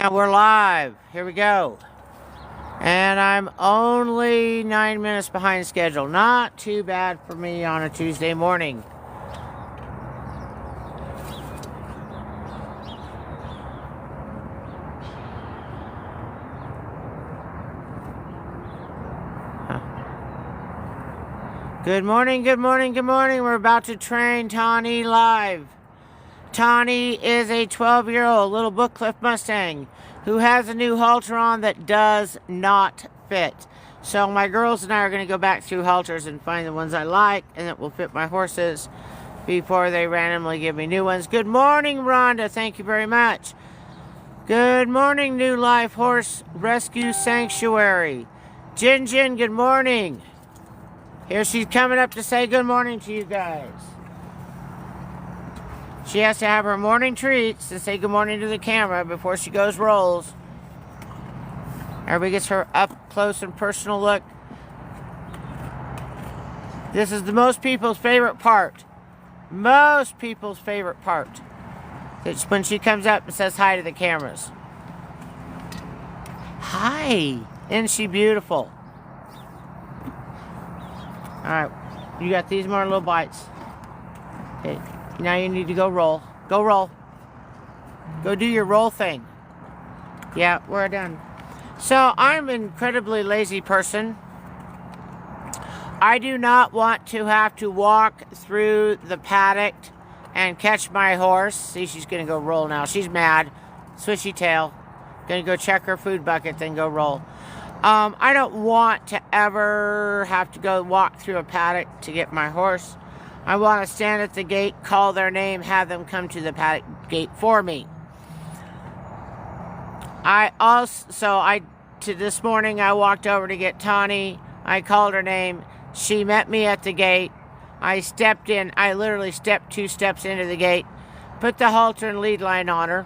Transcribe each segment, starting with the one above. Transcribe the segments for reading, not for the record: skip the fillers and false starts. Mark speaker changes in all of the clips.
Speaker 1: And we're live. Here we go. And I'm only 9 minutes behind schedule. Not too bad for me on a Tuesday morning. Good morning, good morning, good morning. We're about to train Tawny live. Tawny is a 12-year-old little Bookcliff Mustang who has a new halter on that does not fit. So my girls and I are going to go back through halters and find the ones I like and that will fit my horses before they randomly give me new ones. Good morning, Rhonda. Thank you very much. Good morning, New Life Horse Rescue Sanctuary. Jin Jin, good morning. Here she's coming up to say good morning to you guys. She has to have her morning treats and say good morning to the camera before she goes rolls. Everybody gets her up close and personal look. This is the most people's favorite part. Most people's favorite part. It's when she comes up and says hi to the cameras. Hi. Isn't she beautiful? Alright, you got these more little bites. Okay, now you need to go roll. Go roll. Go do your roll thing. Yeah, we're done. So, I'm an incredibly lazy person. I do not want to have to walk through the paddock and catch my horse. See, she's going to go roll now. She's mad. Swishy tail. Going to go check her food bucket, then go roll. I don't want to ever have to go walk through a paddock to get my horse. I want to stand at the gate, call their name, have them come to the paddock gate for me. This morning I walked over to get Tawny. I called her name. She met me at the gate. I stepped in. I literally stepped 2 steps into the gate, put the halter and lead line on her,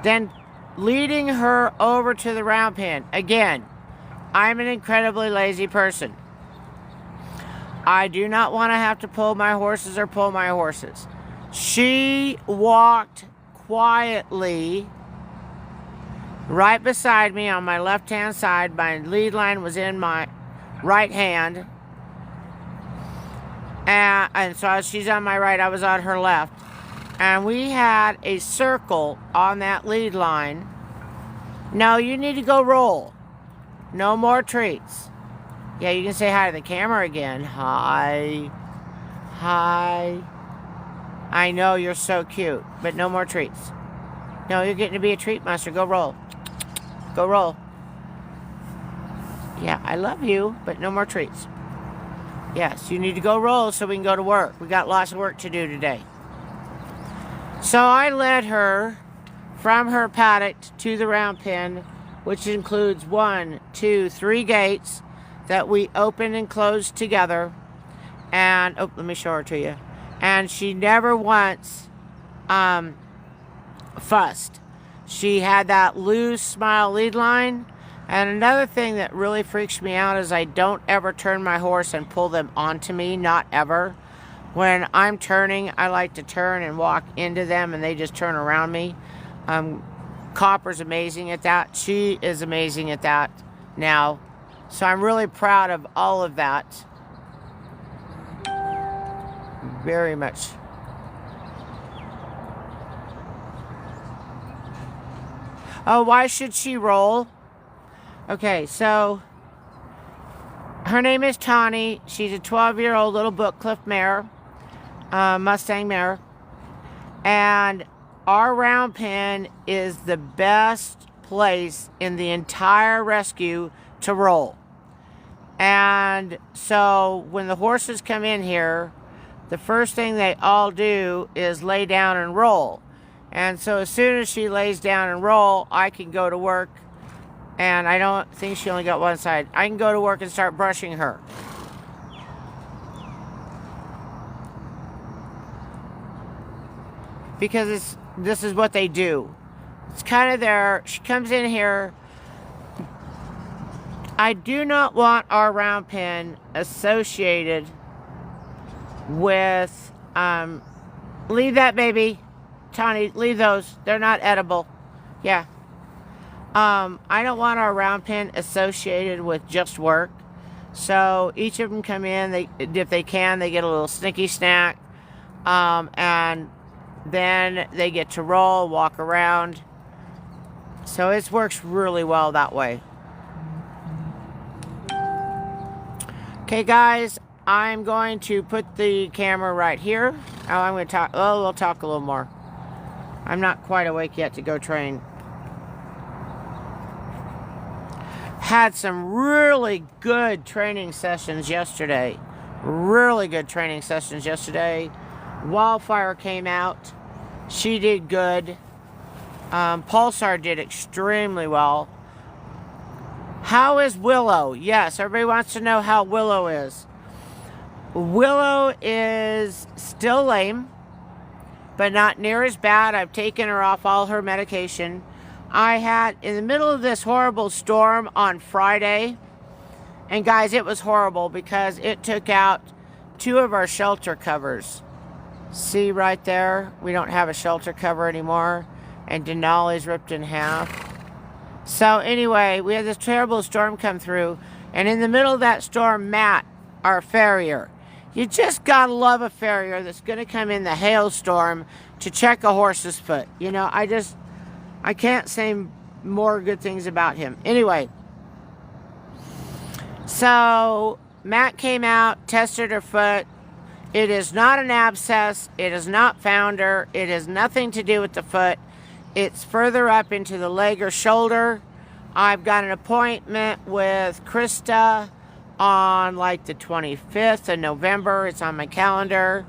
Speaker 1: then leading her over to the round pen. Again, I'm an incredibly lazy person. I do not want to have to pull my horses or pull my horses. She walked quietly right beside me on my left-hand side. My lead line was in my right hand. And so as she's on my right, I was on her left. And we had a circle on that lead line. No, you need to go roll. No more treats. Yeah, you can say hi to the camera again. Hi. Hi. I know you're so cute, but no more treats. No, you're getting to be a treat monster. Go roll. Go roll. Yeah, I love you, but no more treats. Yes, you need to go roll so we can go to work. We got lots of work to do today. So I led her from her paddock to the round pen, which includes 1, 2, 3 gates that we open and close together. And, oh, let me show her to you. And she never once fussed. She had that loose smile lead line. And another thing that really freaks me out is I don't ever turn my horse and pull them onto me, not ever. When I'm turning, I like to turn and walk into them and they just turn around me. Copper's amazing at that. She is amazing at that now. So I'm really proud of all of that. Very much. Oh, why should she roll? Okay, so her name is Tawny. She's a 12-year-old little Bookcliff mare. Mustang mare. And our round pen is the best place in the entire rescue to roll. And so when the horses come in here, the first thing they all do is lay down and roll. And so as soon as she lays down and roll, I can go to work. And I don't think she only got one side. I can go to work and start brushing her. Because this is what they do. It's kind of their, she comes in here. I do not want our round pen associated with, leave that baby. Tawny, leave those. They're not edible. Yeah, I don't want our round pen associated with just work. So each of them come in, if they can, they get a little snicky snack. And then they get to roll, walk around. So it works really well that way. Okay, guys, I'm going to put the camera right here. Oh, I'm going to talk. Oh, we'll talk a little more. I'm not quite awake yet to go train. Had some really good training sessions yesterday. Really good training sessions yesterday. Wildfire came out. She did good. Pulsar did extremely well. How is Willow? Yes, everybody wants to know how Willow is. Willow is still lame, but not near as bad. I've taken her off all her medication. I had, in the middle of this horrible storm on Friday, and guys, it was horrible because it took out 2 of our shelter covers. See right there? We don't have a shelter cover anymore, and Denali's ripped in half. So anyway, we had this terrible storm come through, and in the middle of that storm, Matt, our farrier, you just gotta love a farrier that's gonna come in the hailstorm to check a horse's foot. You know, I can't say more good things about him. Anyway, so Matt came out, tested her foot. It is not an abscess. It is not founder. It has nothing to do with the foot. It's further up into the leg or shoulder. I've got an appointment with Krista on like the 25th of November. It's on my calendar.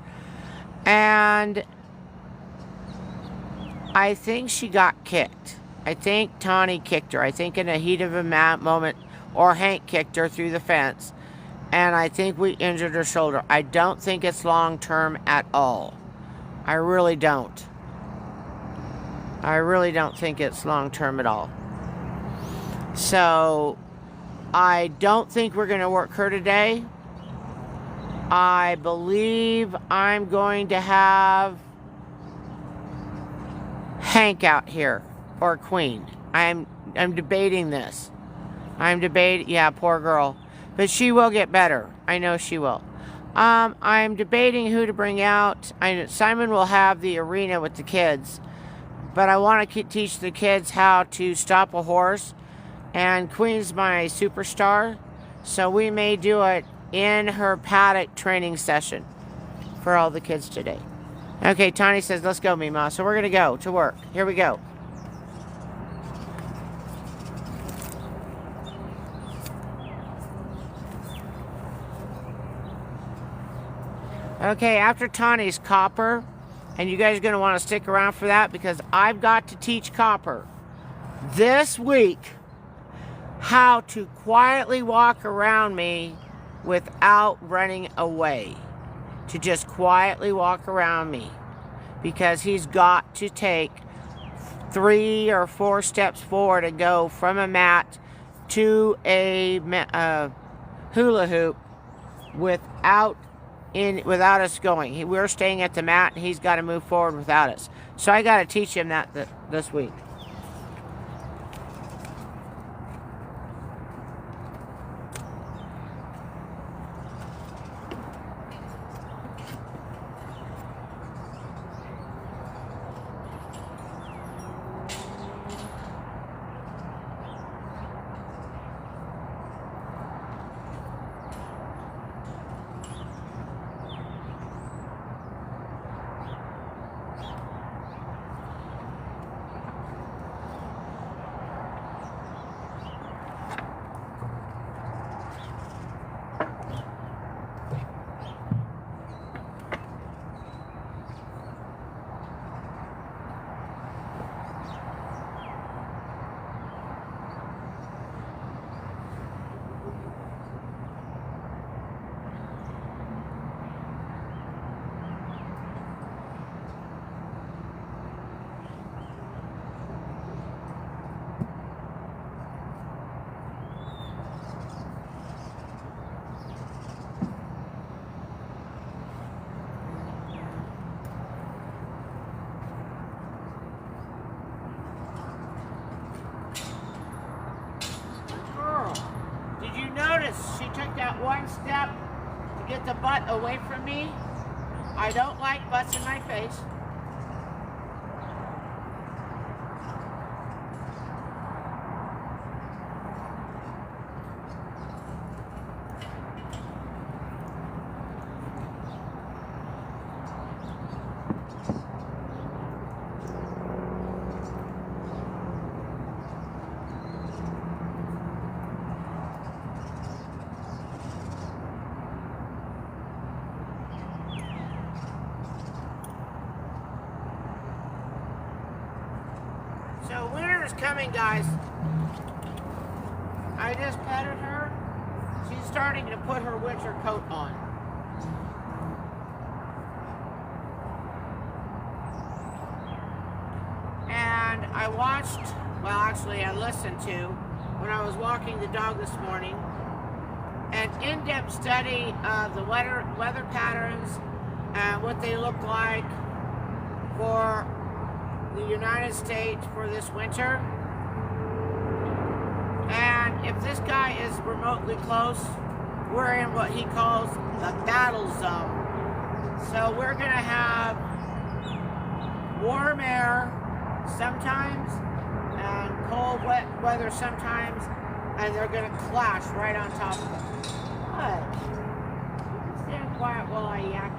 Speaker 1: And I think she got kicked. I think Tawny kicked her. I think in a heat of a moment, or Hank kicked her through the fence. And I think we injured her shoulder. I don't think it's long-term at all. I really don't. I really don't think it's long-term at all. So, I don't think we're going to work her today. I believe I'm going to have Hank out here, or Queen. I'm debating this. Yeah, poor girl. But she will get better. I know she will. I'm debating who to bring out. Simon will have the arena with the kids. But I want to teach the kids how to stop a horse. And Queen's my superstar. So we may do it in her paddock training session for all the kids today. Okay, Tawny says, let's go, Mima. So we're going to go to work. Here we go. Okay, after Tawny's Copper, and you guys are going to want to stick around for that because I've got to teach Copper this week how to quietly walk around me without running away. To just quietly walk around me. Because he's got to take 3 or 4 steps forward and go from a mat to a hula hoop without us going. We're staying at the mat, and he's got to move forward without us. So I got to teach him that this week. that one step to get the butt away from me. I don't like butts in my face. So winter is coming, guys. I just petted her. She's starting to put her winter coat on. And I watched, well actually I listened to, when I was walking the dog this morning, an in-depth study of the weather patterns and what they look like for the United States for this winter. And if this guy is remotely close, we're in what he calls the battle zone. So we're gonna have warm air sometimes and cold wet weather sometimes, and they're gonna clash right on top of it. But you can stand quiet while I yak.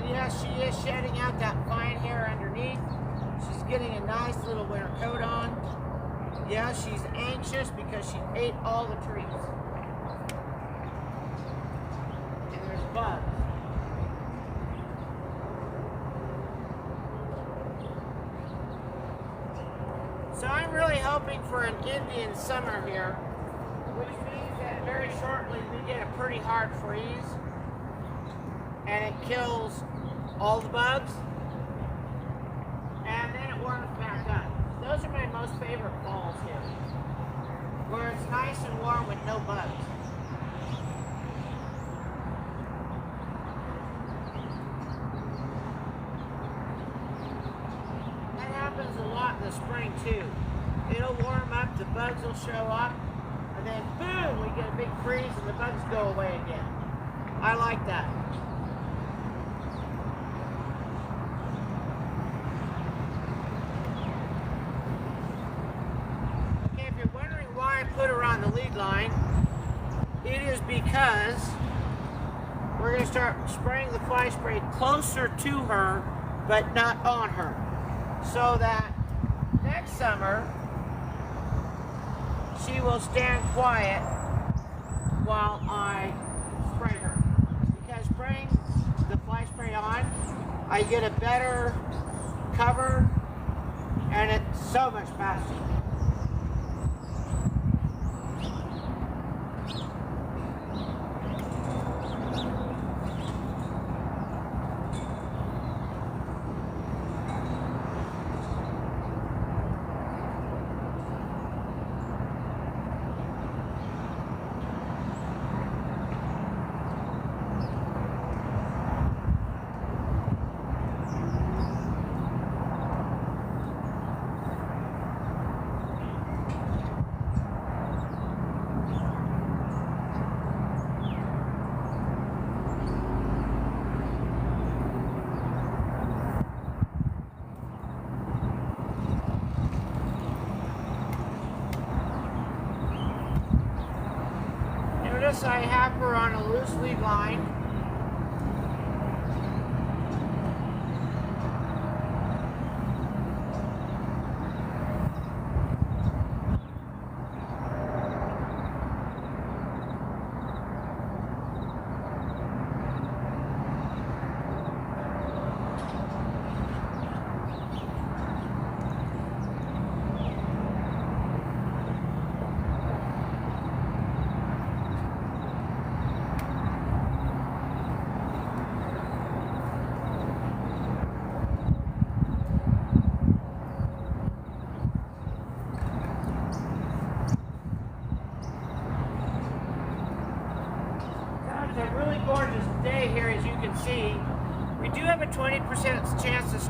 Speaker 1: Yes, she is shedding out that fine hair underneath. She's getting a nice little winter coat on. Yeah, she's anxious because she ate all the trees. And there's bugs. So I'm really hoping for an Indian summer here, which means that very shortly we get a pretty hard freeze and it kills all the bugs, and then it warms back up. Those are my most favorite falls here, where it's nice and warm with no bugs. That happens a lot in the spring too. It'll warm up, the bugs will show up, and then boom, we get a big freeze and the bugs go away again. I like that. Put her on the lead line, it is because we're going to start spraying the fly spray closer to her but not on her, so that next summer she will stand quiet while I spray her, because spraying the fly spray on, I get a better cover and it's so much faster. Notice I have her on a loose lead line.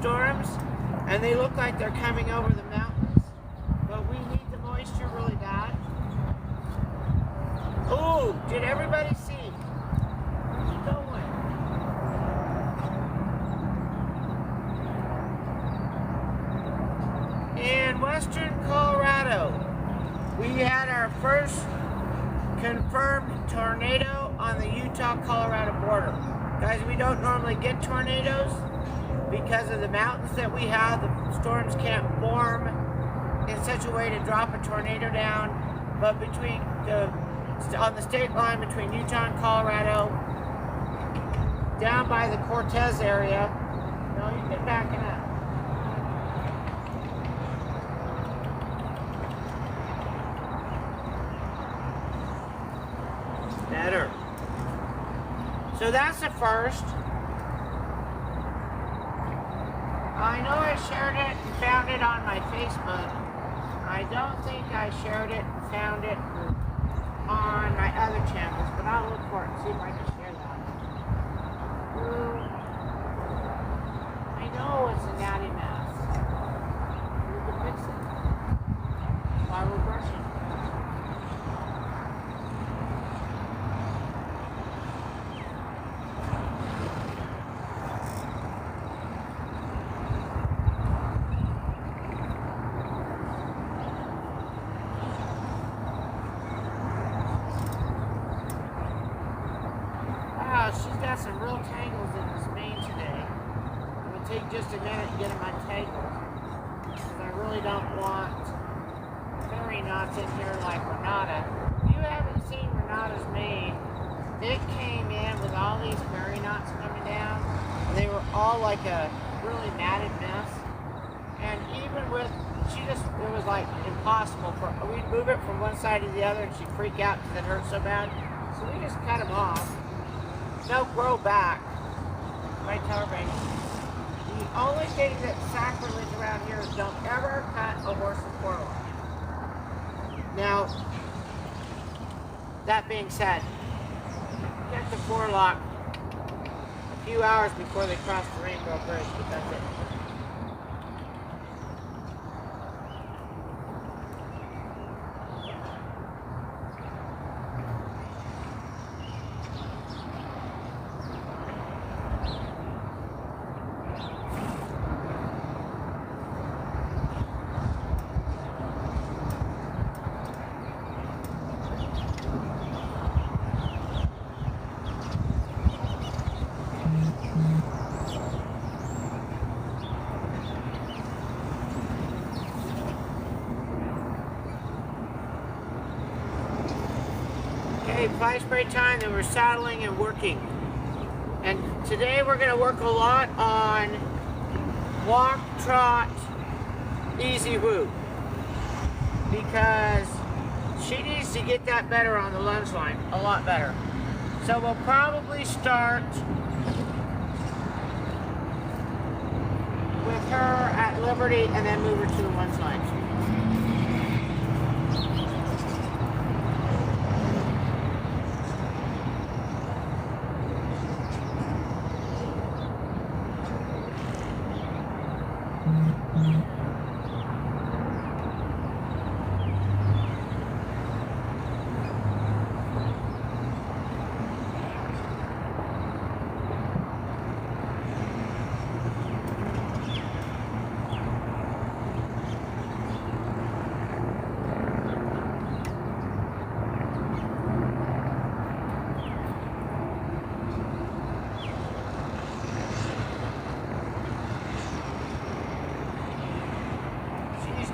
Speaker 1: storms, and they look like they're coming over the mountains, but we need the moisture really bad. Ooh, did everybody see? Where's he going? In western Colorado, we had our first confirmed tornado on the Utah-Colorado border. Guys, we don't normally get tornadoes because of the mountains that we have. The storms can't form in such a way to drop a tornado down, but on the state line between Utah and Colorado, down by the Cortez area. No, you've been backing up. Better. So that's the first. I know I shared it and found it on my Facebook. I don't think I shared it and found it on my other channels, but I'll look for it and see if I can share that. I know it's a natty mess. We can fix it while we're brushing. She's got some real tangles in this mane today. I'm going to take just a minute to get them untangled, because I really don't want fairy knots in here like Renata. If you haven't seen Renata's mane, it came in with all these fairy knots coming down, and they were all like a really matted mess. And even with, it was like impossible we'd move it from one side to the other and she'd freak out because it hurt so bad. So we just cut them off. They'll grow back. Right, tell everybody. The only thing that's sacrilege around here is don't ever cut a horse's forelock. Now, that being said, cut the forelock a few hours before they cross the Rainbow Bridge, but that's it. Okay, fly spray time, then we're saddling and working. And today we're going to work a lot on walk, trot, easy whoop. Because she needs to get that better on the lunge line, a lot better. So we'll probably start with her at Liberty and then move her to the lunge line.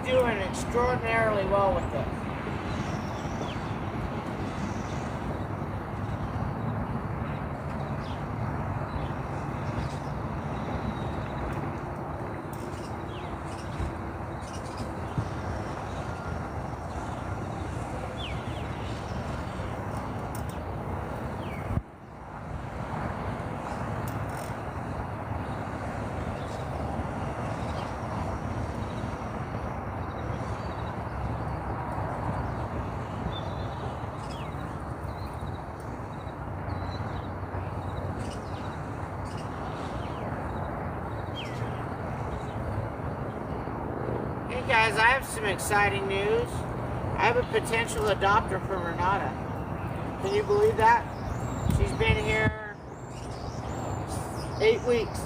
Speaker 1: Doing extraordinarily well with this. Guys, I have some exciting news. I have a potential adopter for Renata. Can you believe that? She's been here 8 weeks.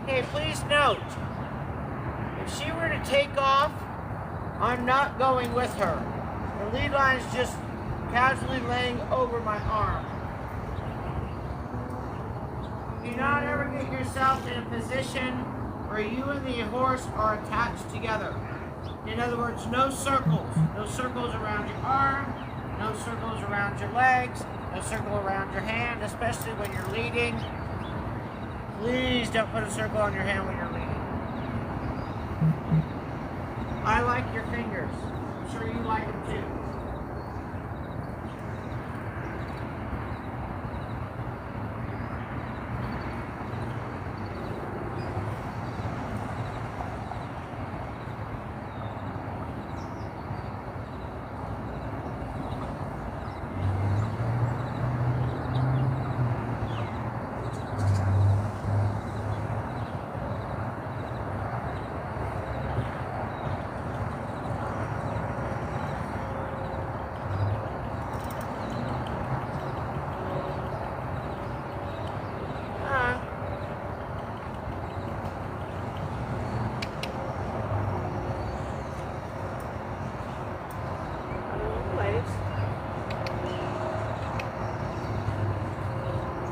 Speaker 1: Okay, please note, if she were to take off, I'm not going with her. The lead line is just casually laying over my arm. Do not ever get yourself in a position where you and the horse are attached together. In other words, no circles. No circles around your arm, no circles around your legs, no circle around your hand, especially when you're leading. Please don't put a circle on your hand when you're leading. I like your fingers. I'm sure you like them too.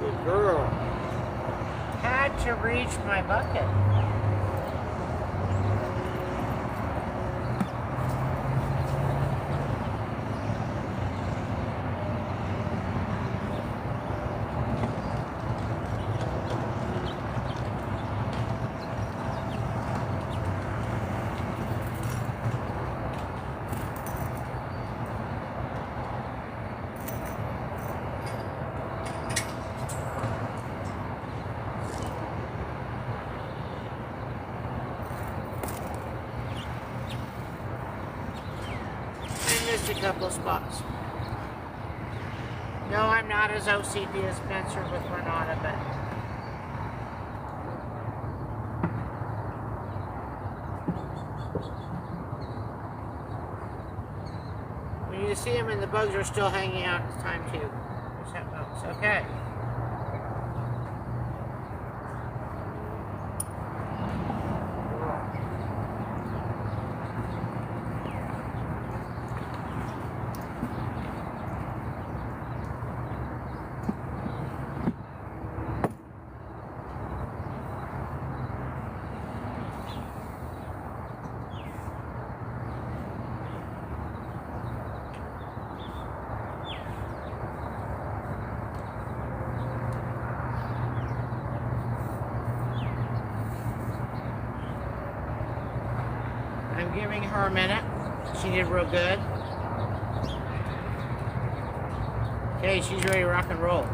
Speaker 1: Good girl. Had to reach my bucket. Missed a couple of spots. No, I'm not as OCD as Spencer with Renata, but when you see them and the bugs are still hanging out, it's time to set bugs. Okay. I'm giving her a minute. She did real good. Okay, she's ready to rock and roll.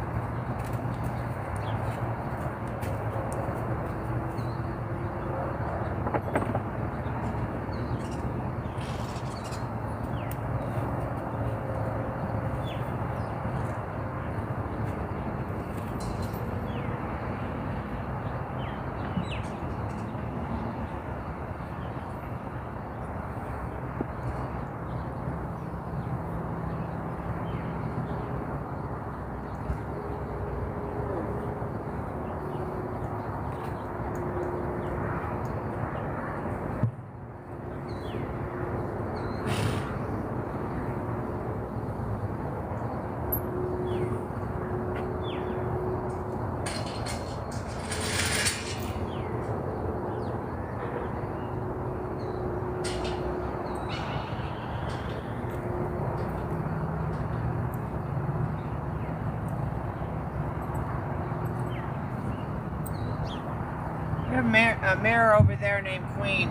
Speaker 1: a mare over there named Queen.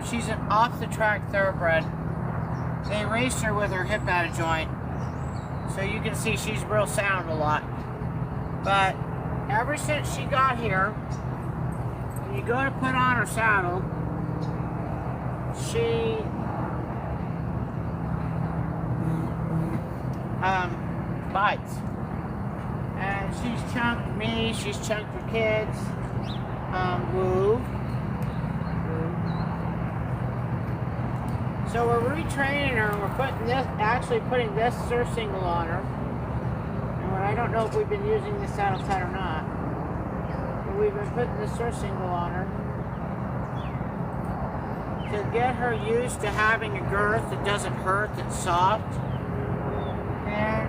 Speaker 1: She's an off-the-track thoroughbred. They raced her with her hip out of joint, so you can see she's real sound a lot. But ever since she got here, when you go to put on her saddle, she bites. And she's chunked me, she's chunked her kids. Woo. So we're retraining her, and we're actually putting this surcingle on her. And I don't know if we've been using this saddle side or not, but we've been putting the surcingle on her to get her used to having a girth that doesn't hurt, that's soft. And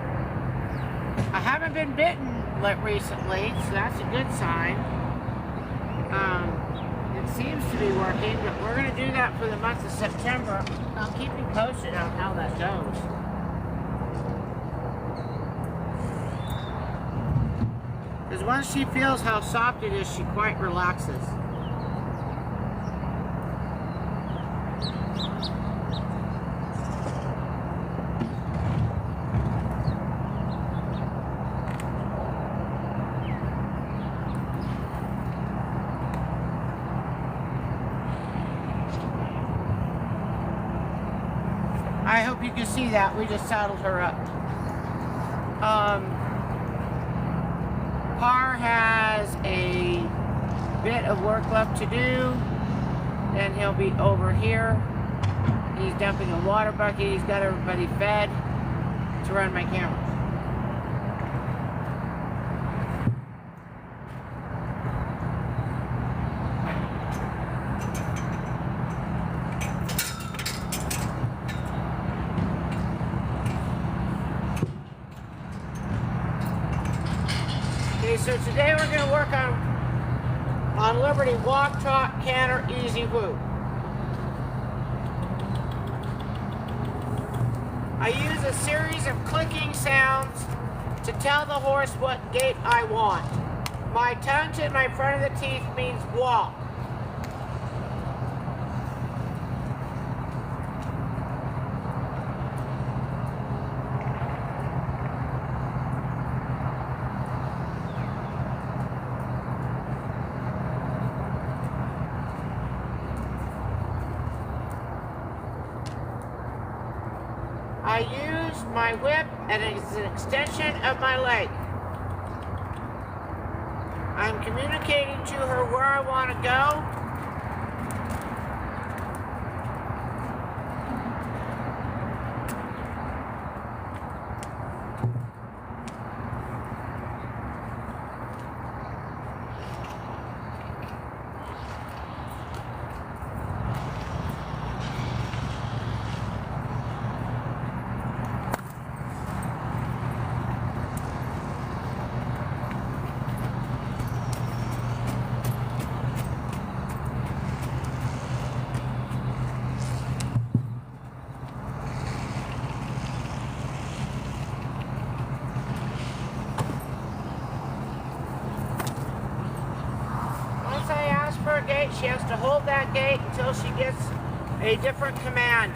Speaker 1: I haven't been bitten recently, so that's a good sign. It seems to be working, but we're going to do that for the month of September. I'll keep you posted on how that goes. Because once she feels how soft it is, she quite relaxes. I hope you can see that. We just saddled her up. Par has a bit of work left to do. Then he'll be over here. He's dumping a water bucket. He's got everybody fed to run my camera. Okay, so today we're going to work on Liberty walk, trot, canter, easy woo. I use a series of clicking sounds to tell the horse what gait I want. My tongue to my front of the teeth means walk. I use my whip as an extension of my leg. I'm communicating to her where I want to go. Her gait, she has to hold that gait until she gets a different command.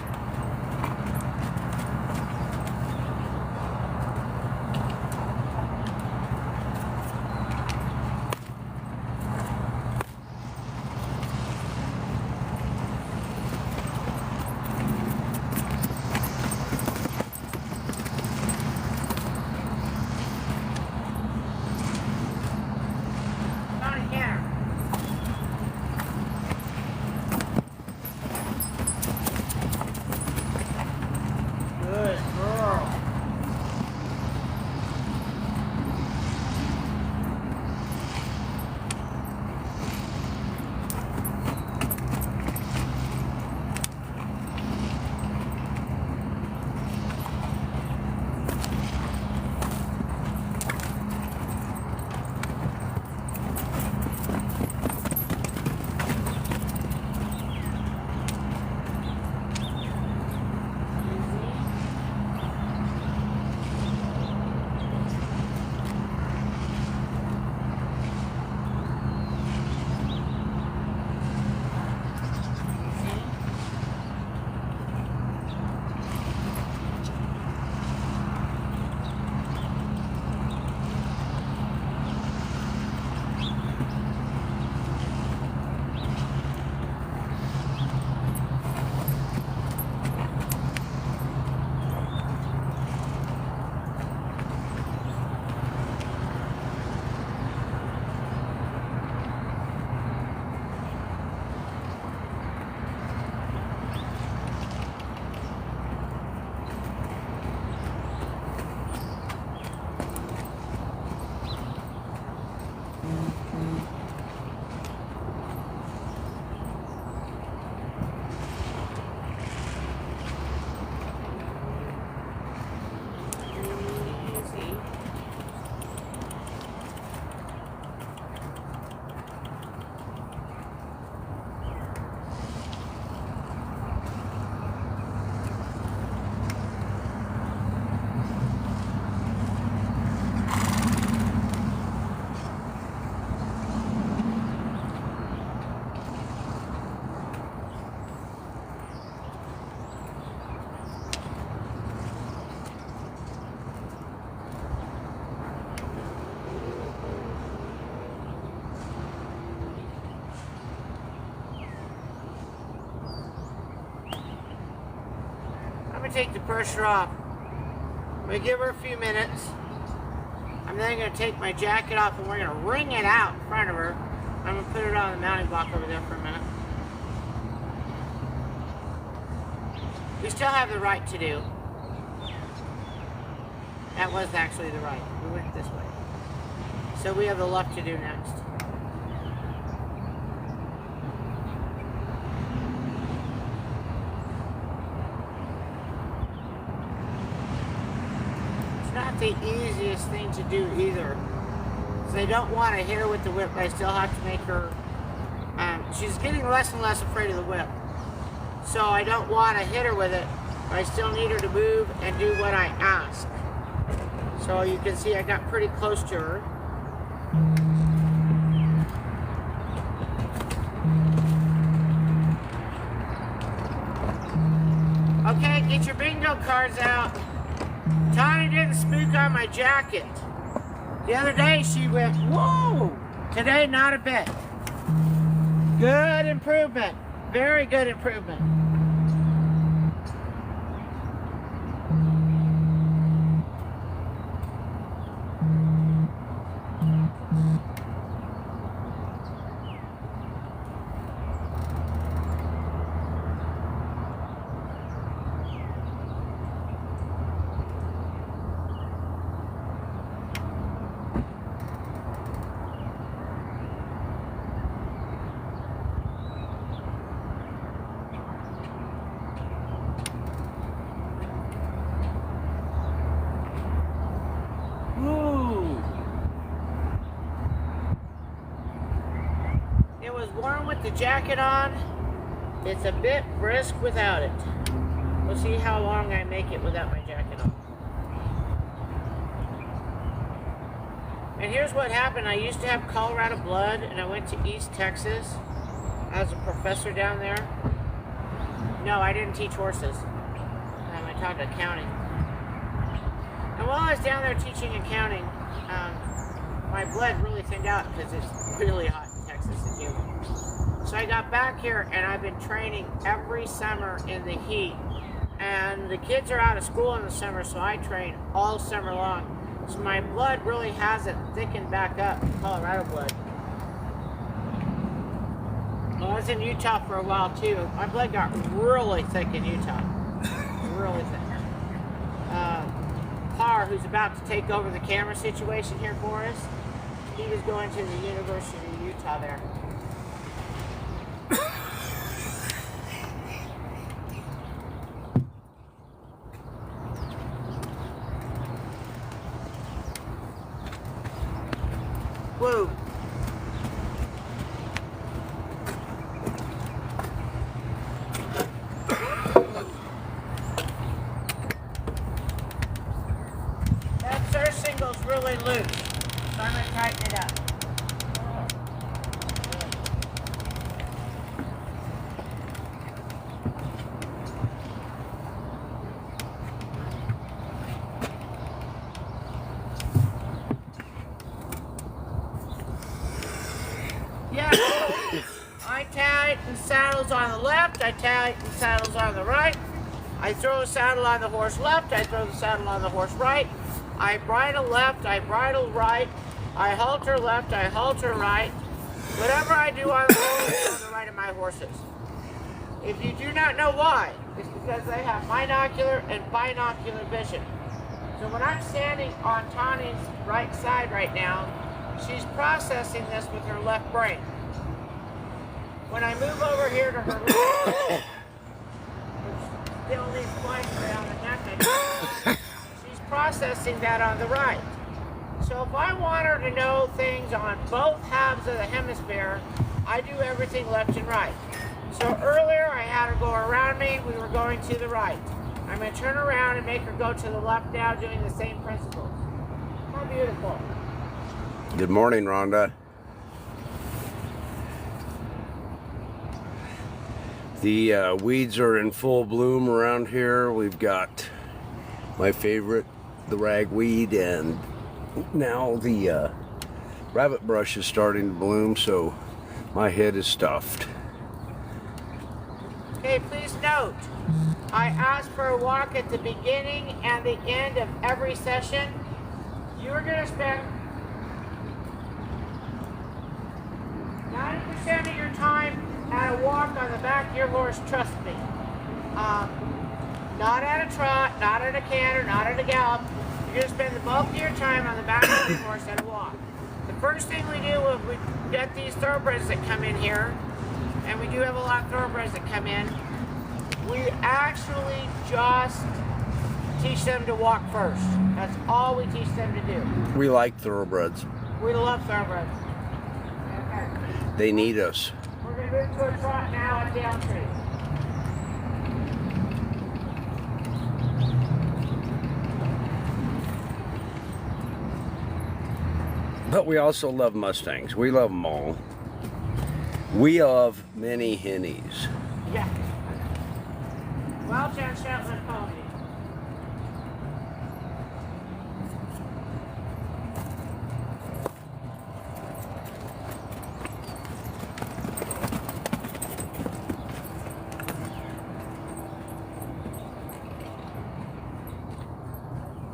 Speaker 1: take the pressure off. I'm going to give her a few minutes. I'm then going to take my jacket off and we're going to wring it out in front of her. I'm going to put it on the mounting block over there for a minute. We still have the right to do. That was actually the right. We went this way. So we have the left to do next. It's not the easiest thing to do either. So I don't want to hit her with the whip, but I still have to make her... she's getting less and less afraid of the whip. So I don't want to hit her with it, but I still need her to move and do what I ask. So you can see I got pretty close to her. Okay, get your bingo cards out. Tawny didn't spook on my jacket. The other day she went, whoa! Today, not a bit. Good improvement. Very good improvement. It was warm with the jacket on. It's a bit brisk without it. We'll see how long I make it without my jacket on. And here's what happened. I used to have Colorado blood and I went to East Texas. I was a professor down there. No, I didn't teach horses. I taught accounting. And while I was down there teaching accounting, my blood really thinned out because it's really hot in Texas and humid. So I got back here and I've been training every summer in the heat. And the kids are out of school in the summer, so I train all summer long. So my blood really hasn't thickened back up, Colorado blood. Well, I was in Utah for a while too. My blood got really thick in Utah. Really thick. Parr, who's about to take over the camera situation here for us, he was going to the University of Utah there. Whoa. That surf single's really loose, so I'm going to tighten it up. Yeah, I tighten saddles on the left, I tighten saddles on the right. I throw a saddle on the horse left, I throw the saddle on the horse right. I bridle left, I bridle right. I halter left, I halter right. Whatever I do on the horse is on the right of my horses. If you do not know why, it's because they have monocular and binocular vision. So when I'm standing on Tawny's right side right now, she's processing this with her left brain. When I move over here to her left, which still needs points around the neck, she's processing that on the right. So if I want her to know things on both halves of the hemisphere, I do everything left and right. So earlier I had her go around me, we were going to the right. I'm going to turn around and make her go to the left now, doing the same principles. How beautiful.
Speaker 2: Good morning, Rhonda. The weeds are in full bloom around here. We've got my favorite, the ragweed, and now the rabbit brush is starting to bloom, so my head is stuffed.
Speaker 1: Okay, please note, I ask for a walk at the beginning and the end of every session. You are going to spend 90% of your time at a walk on the back of your horse, trust me. Not at a trot, not at a canter, not at a gallop. You're going to spend the bulk of your time on the back of your horse at a walk. The first thing we do when we get these thoroughbreds that come in here, and we do have a lot of thoroughbreds that come in, we actually just teach them to walk first. That's all we teach them to do.
Speaker 2: We like thoroughbreds.
Speaker 1: We love thoroughbreds. Okay.
Speaker 2: They need us.
Speaker 1: We're going to move to a trot now at down tree.
Speaker 2: But we also love Mustangs. We love them all. We love many hennies.
Speaker 1: Yeah. Welch and Shetland pony.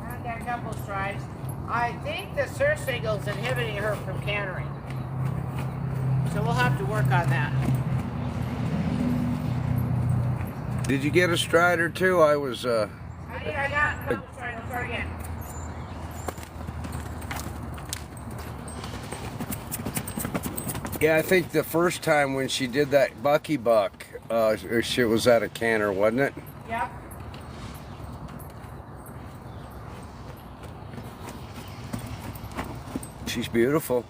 Speaker 1: And got a couple strides. I think the surf signal is inhibiting her from cantering. So we'll have to work on that.
Speaker 2: Did you get a stride or two? I was,
Speaker 1: I did, I got a couple strides. Let's start again.
Speaker 2: Yeah, I think the first time when she did that bucky buck, she was at a canter, wasn't it?
Speaker 1: Yep.
Speaker 2: She's beautiful.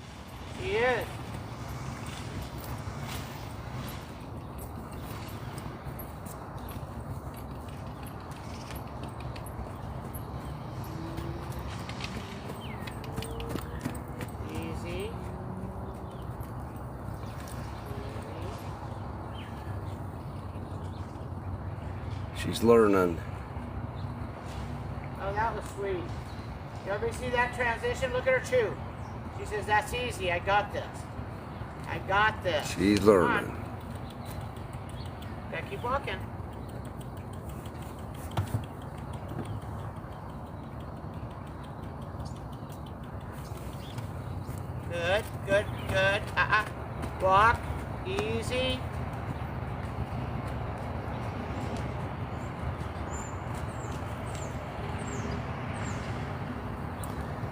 Speaker 1: She is. Easy.
Speaker 2: She's learning.
Speaker 1: Oh, that was sweet. You ever see that transition? Look at her chew. She says, that's easy. I got this. I got this.
Speaker 2: She's
Speaker 1: Come
Speaker 2: learning.
Speaker 1: on. Gotta keep walking. Good, good, good. Walk. Easy.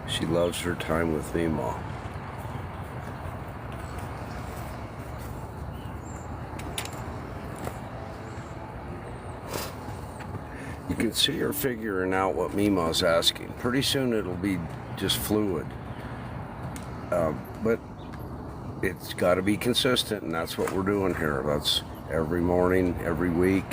Speaker 2: She loves her time with me, Ma. You can see her figuring out what Mima's asking. Pretty soon it'll be just fluid. But it's got to be consistent, and that's what we're doing here. That's every morning, every week.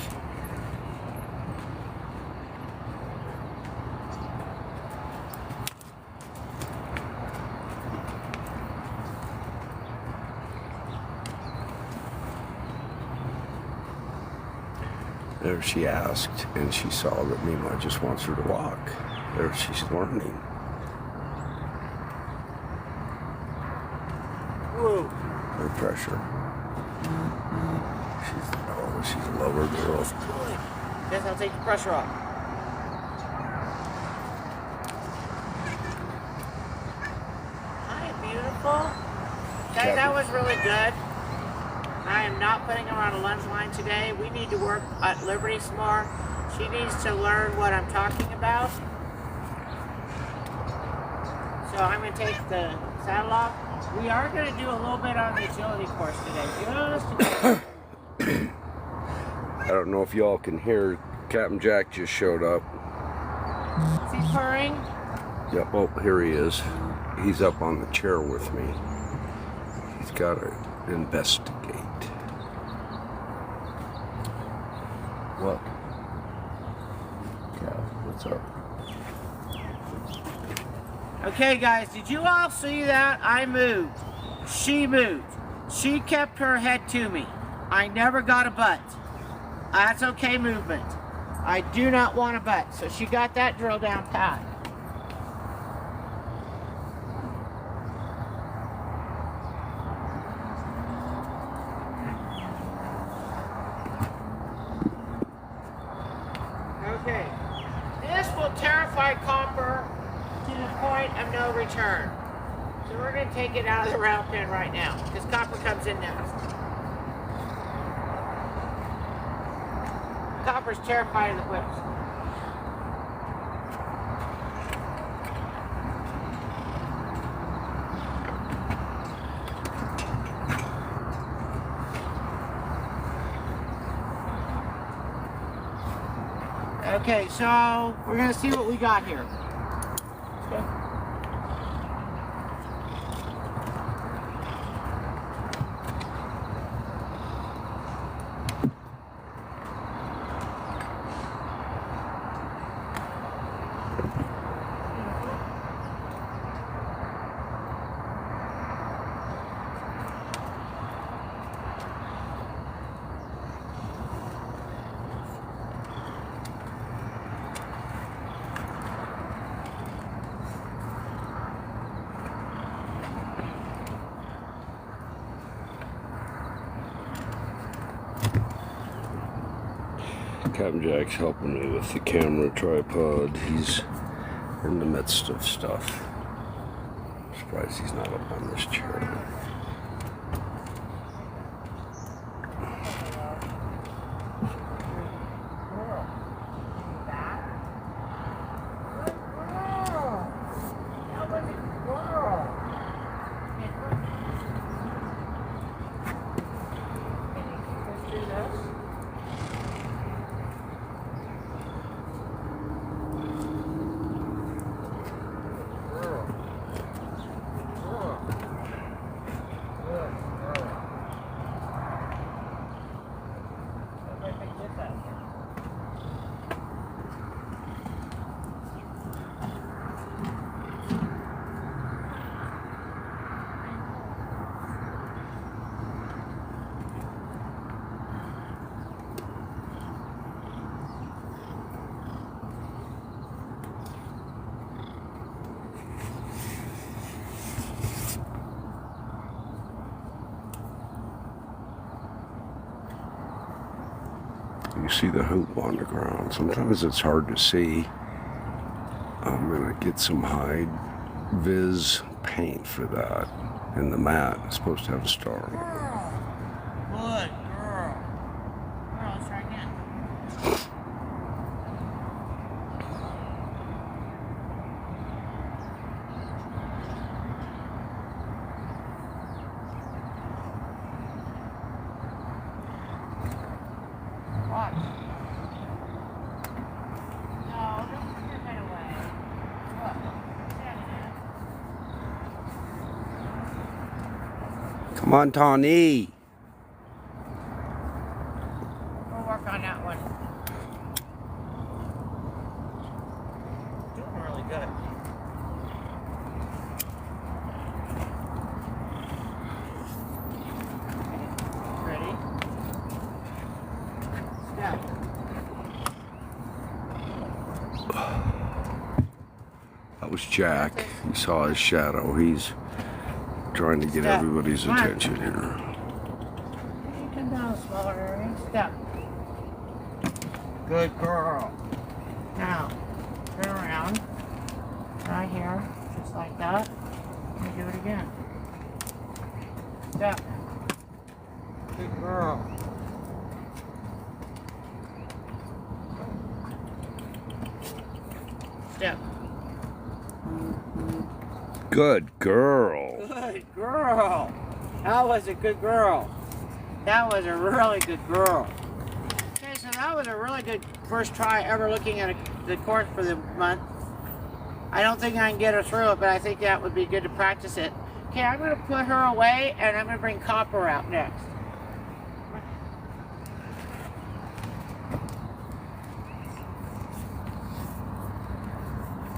Speaker 2: There she asked, and she saw that Mima just wants her to walk. There she's learning.
Speaker 1: Whoa.
Speaker 2: No pressure. She's a lower girl.
Speaker 1: Guess I'll take the pressure off. Hi, beautiful. Guys, that was really good. I am not putting her on a lunge line today. We need to work at Liberty some more. She needs to learn what I'm talking about. So I'm going to take the saddle off. We are going to do a little bit on the agility course today. Just a bit.
Speaker 2: I don't know if y'all can hear. Captain Jack just showed up.
Speaker 1: Is he purring?
Speaker 2: Yep, oh, here he is. He's up on the chair with me. He's got to investigate. What? Cap, what's up?
Speaker 1: Okay, guys, did you all see that? I moved. She moved. She kept her head to me. I never got a butt. That's okay movement. I do not want a butt. So she got that drill down pat. drive copper to the point of no return. So we're going to take it out of the route pen right now, because copper comes in next. Copper's terrified of the whips. Okay, so we're going to see what we got here. Okay.
Speaker 2: Captain Jack's helping me with the camera tripod. He's in the midst of stuff. I'm surprised he's not up on this chair. You see the hoop on the ground. Sometimes it's hard to see. I'm gonna get some high vis paint for that. And the mat is supposed to have a star on it.
Speaker 1: Good girl. Girl, let's try again. Watch. No, don't put your head away. Look. Stand there.
Speaker 2: Come on, Tawny.
Speaker 1: We'll work on that one. Doing really good. Ready? Step.
Speaker 2: That was Jack. You saw his shadow. He's trying to get
Speaker 1: Step.
Speaker 2: everybody's
Speaker 1: Come on.
Speaker 2: attention here.
Speaker 1: You come down a smaller area. Step. Good girl. Now, turn around. Right here. Just like that. And do it again. Step. Good girl. Step.
Speaker 2: Good girl.
Speaker 1: Good girl. That was a good girl. That was a really good girl. Okay, so that was a really good first try ever looking at the course for the month. I don't think I can get her through it, but I think that would be good to practice it. Okay, I'm going to put her away, and I'm going to bring Copper out next.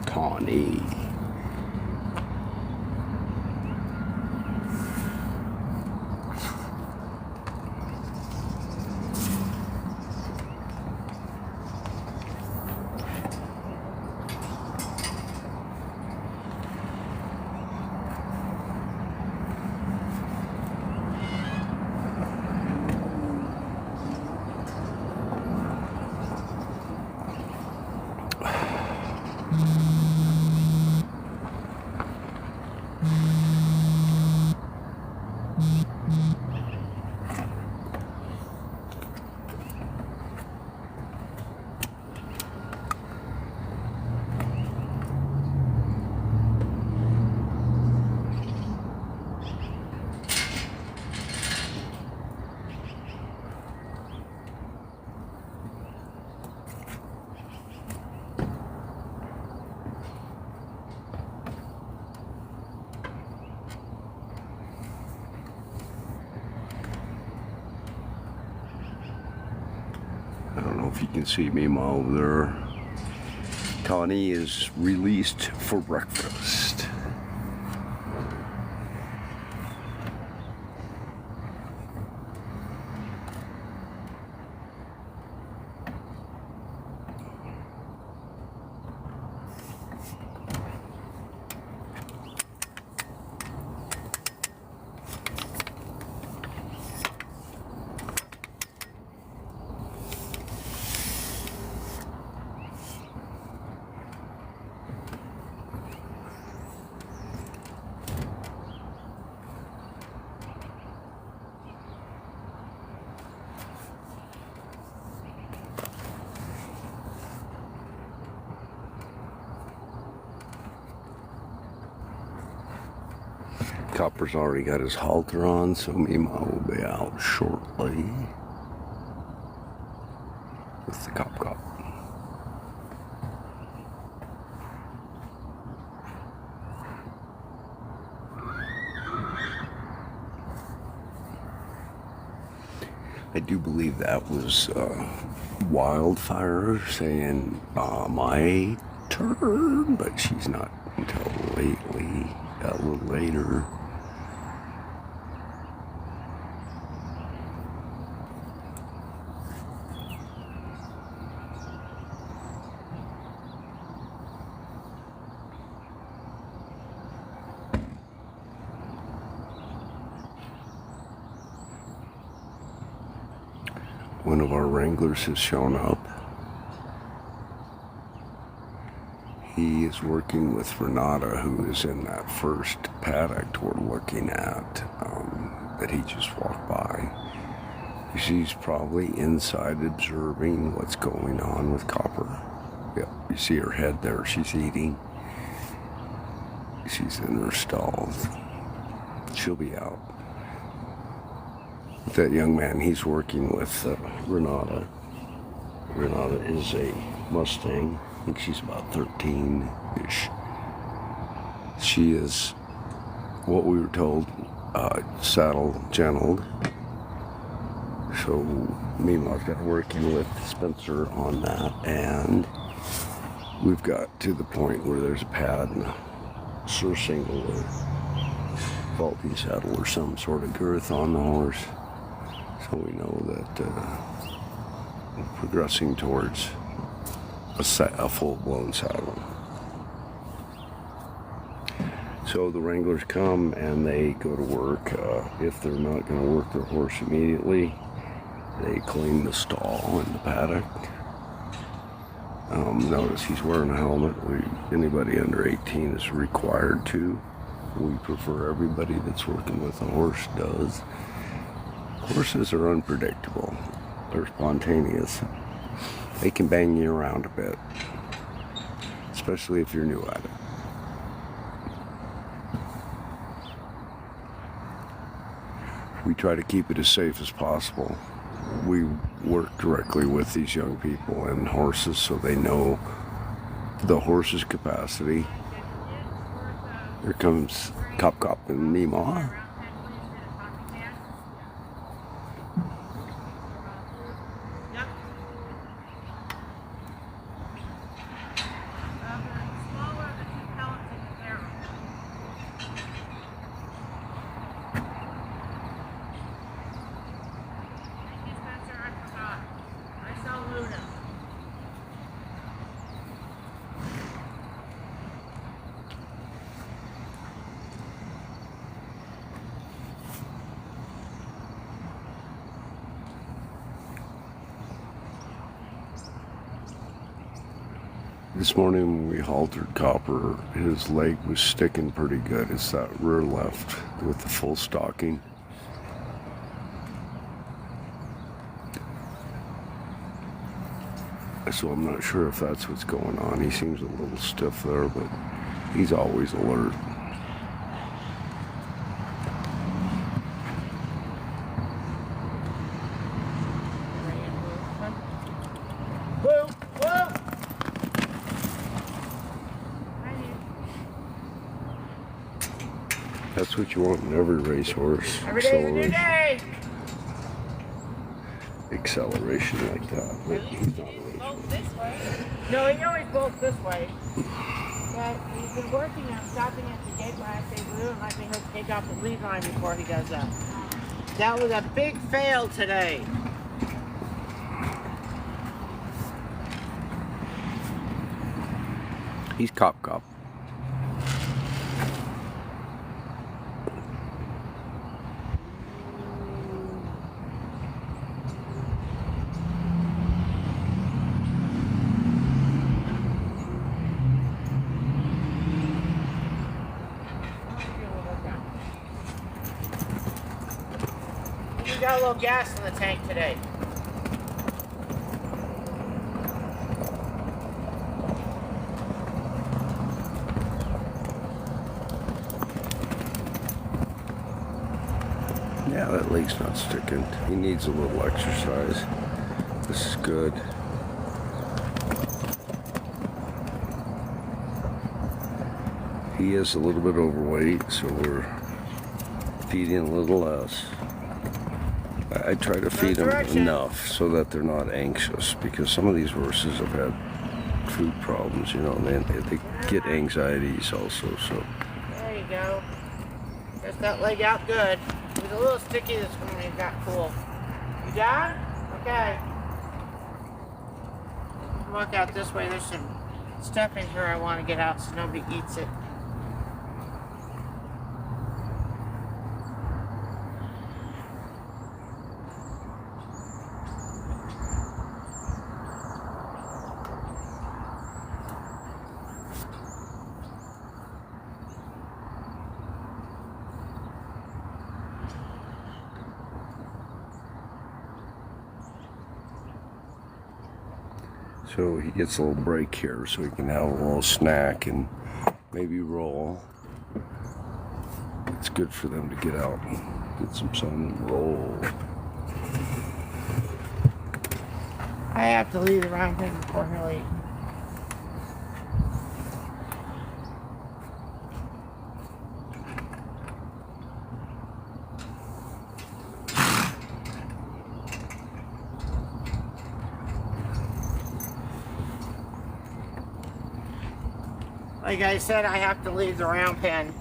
Speaker 2: Tawny. if you can see Mima over there. Tawny is released for breakfast. Copper's already got his halter on, so Mima will be out shortly with the cop. I do believe that was Wildfire saying my turn, but she's not until lately, a little later. One of our wranglers has shown up. He is working with Renata, who is in that first paddock we're looking at that he just walked by. She's probably inside observing what's going on with Copper. Yep, you see her head there. She's eating. She's in her stalls. She'll be out. That young man, he's working with Renata. Renata is a Mustang. I think she's about 13-ish. She is, what we were told, saddle gentled. So Mima's got working with Spencer on that, and we've got to the point where there's a pad and a surcingle or faulty saddle or some sort of girth on the horse. So we know that we're progressing towards a full-blown saddle. So the wranglers come and they go to work. If they're not going to work their horse immediately, they clean the stall and the paddock. Notice he's wearing a helmet. Anybody under 18 is required to. We prefer everybody that's working with a horse does. Horses are unpredictable. They're spontaneous. They can bang you around a bit, especially if you're new at it. We try to keep it as safe as possible. We work directly with these young people and horses so they know the horse's capacity. Here comes Cop and Mima. This morning when we haltered Copper, his leg was sticking pretty good. It's that rear left with the full stocking. So I'm not sure if that's what's going on. He seems a little stiff there, but he's always alert. That's what you want in every racehorse.
Speaker 1: Every day's a new day.
Speaker 2: acceleration like that. But he's not really
Speaker 1: Bolts this way. No, he always bolts this way. But he's been working on stopping at the gate when I say blue and letting me take off the lead line before he does that. That was a big fail today.
Speaker 2: He's cop.
Speaker 1: You got a little gas in the tank today.
Speaker 2: Yeah, that leg's not sticking. He needs a little exercise. This is good. He is a little bit overweight, so we're feeding a little less. I try to feed them enough so that they're not anxious, because some of these horses have had food problems, you know, and they get anxieties also. So
Speaker 1: there you go. Just that leg out good. It was a little sticky this morning. It got cool. You done? Okay. Walk out this way. There's some stuff in here I want to get out so nobody eats it.
Speaker 2: So he gets a little break here so he can have a little snack and maybe roll. It's good for them to get out and get some sun and roll.
Speaker 1: I have to leave the round thing before he'll eat. Like I said, I have to leave the round pen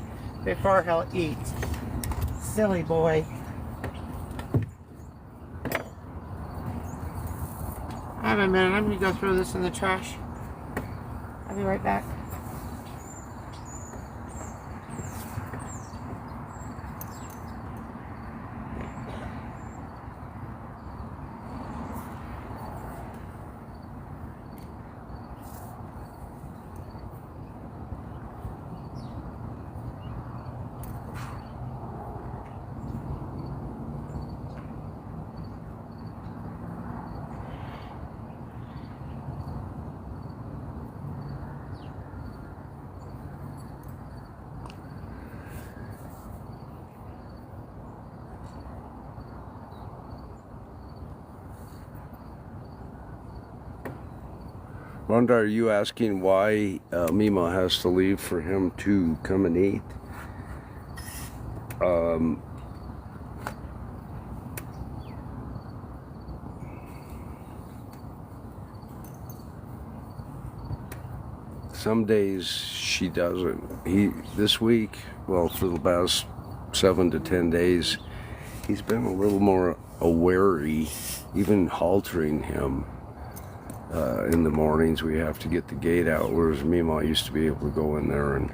Speaker 1: before he'll eat. Silly boy. Have a minute, I'm gonna go throw this in the trash. I'll be right back.
Speaker 2: Rhonda, are you asking why Mima has to leave for him to come and eat? Some days she doesn't. This week, well, for the past 7 to 10 days, he's been a little more wary, even haltering him. In the mornings we have to get the gate out, whereas Mima used to be able to go in there and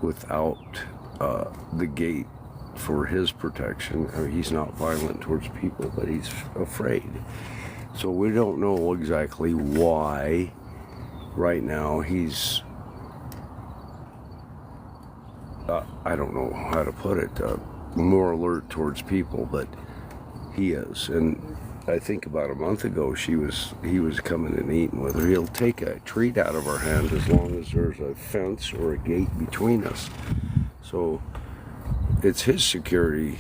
Speaker 2: without the gate for his protection. I mean, he's not violent towards people, but he's afraid. So we don't know exactly why right now he's I don't know how to put it, more alert towards people, but he is. And I think about a month ago he was coming and eating with her. He'll take a treat out of our hand as long as there's a fence or a gate between us. So it's his security,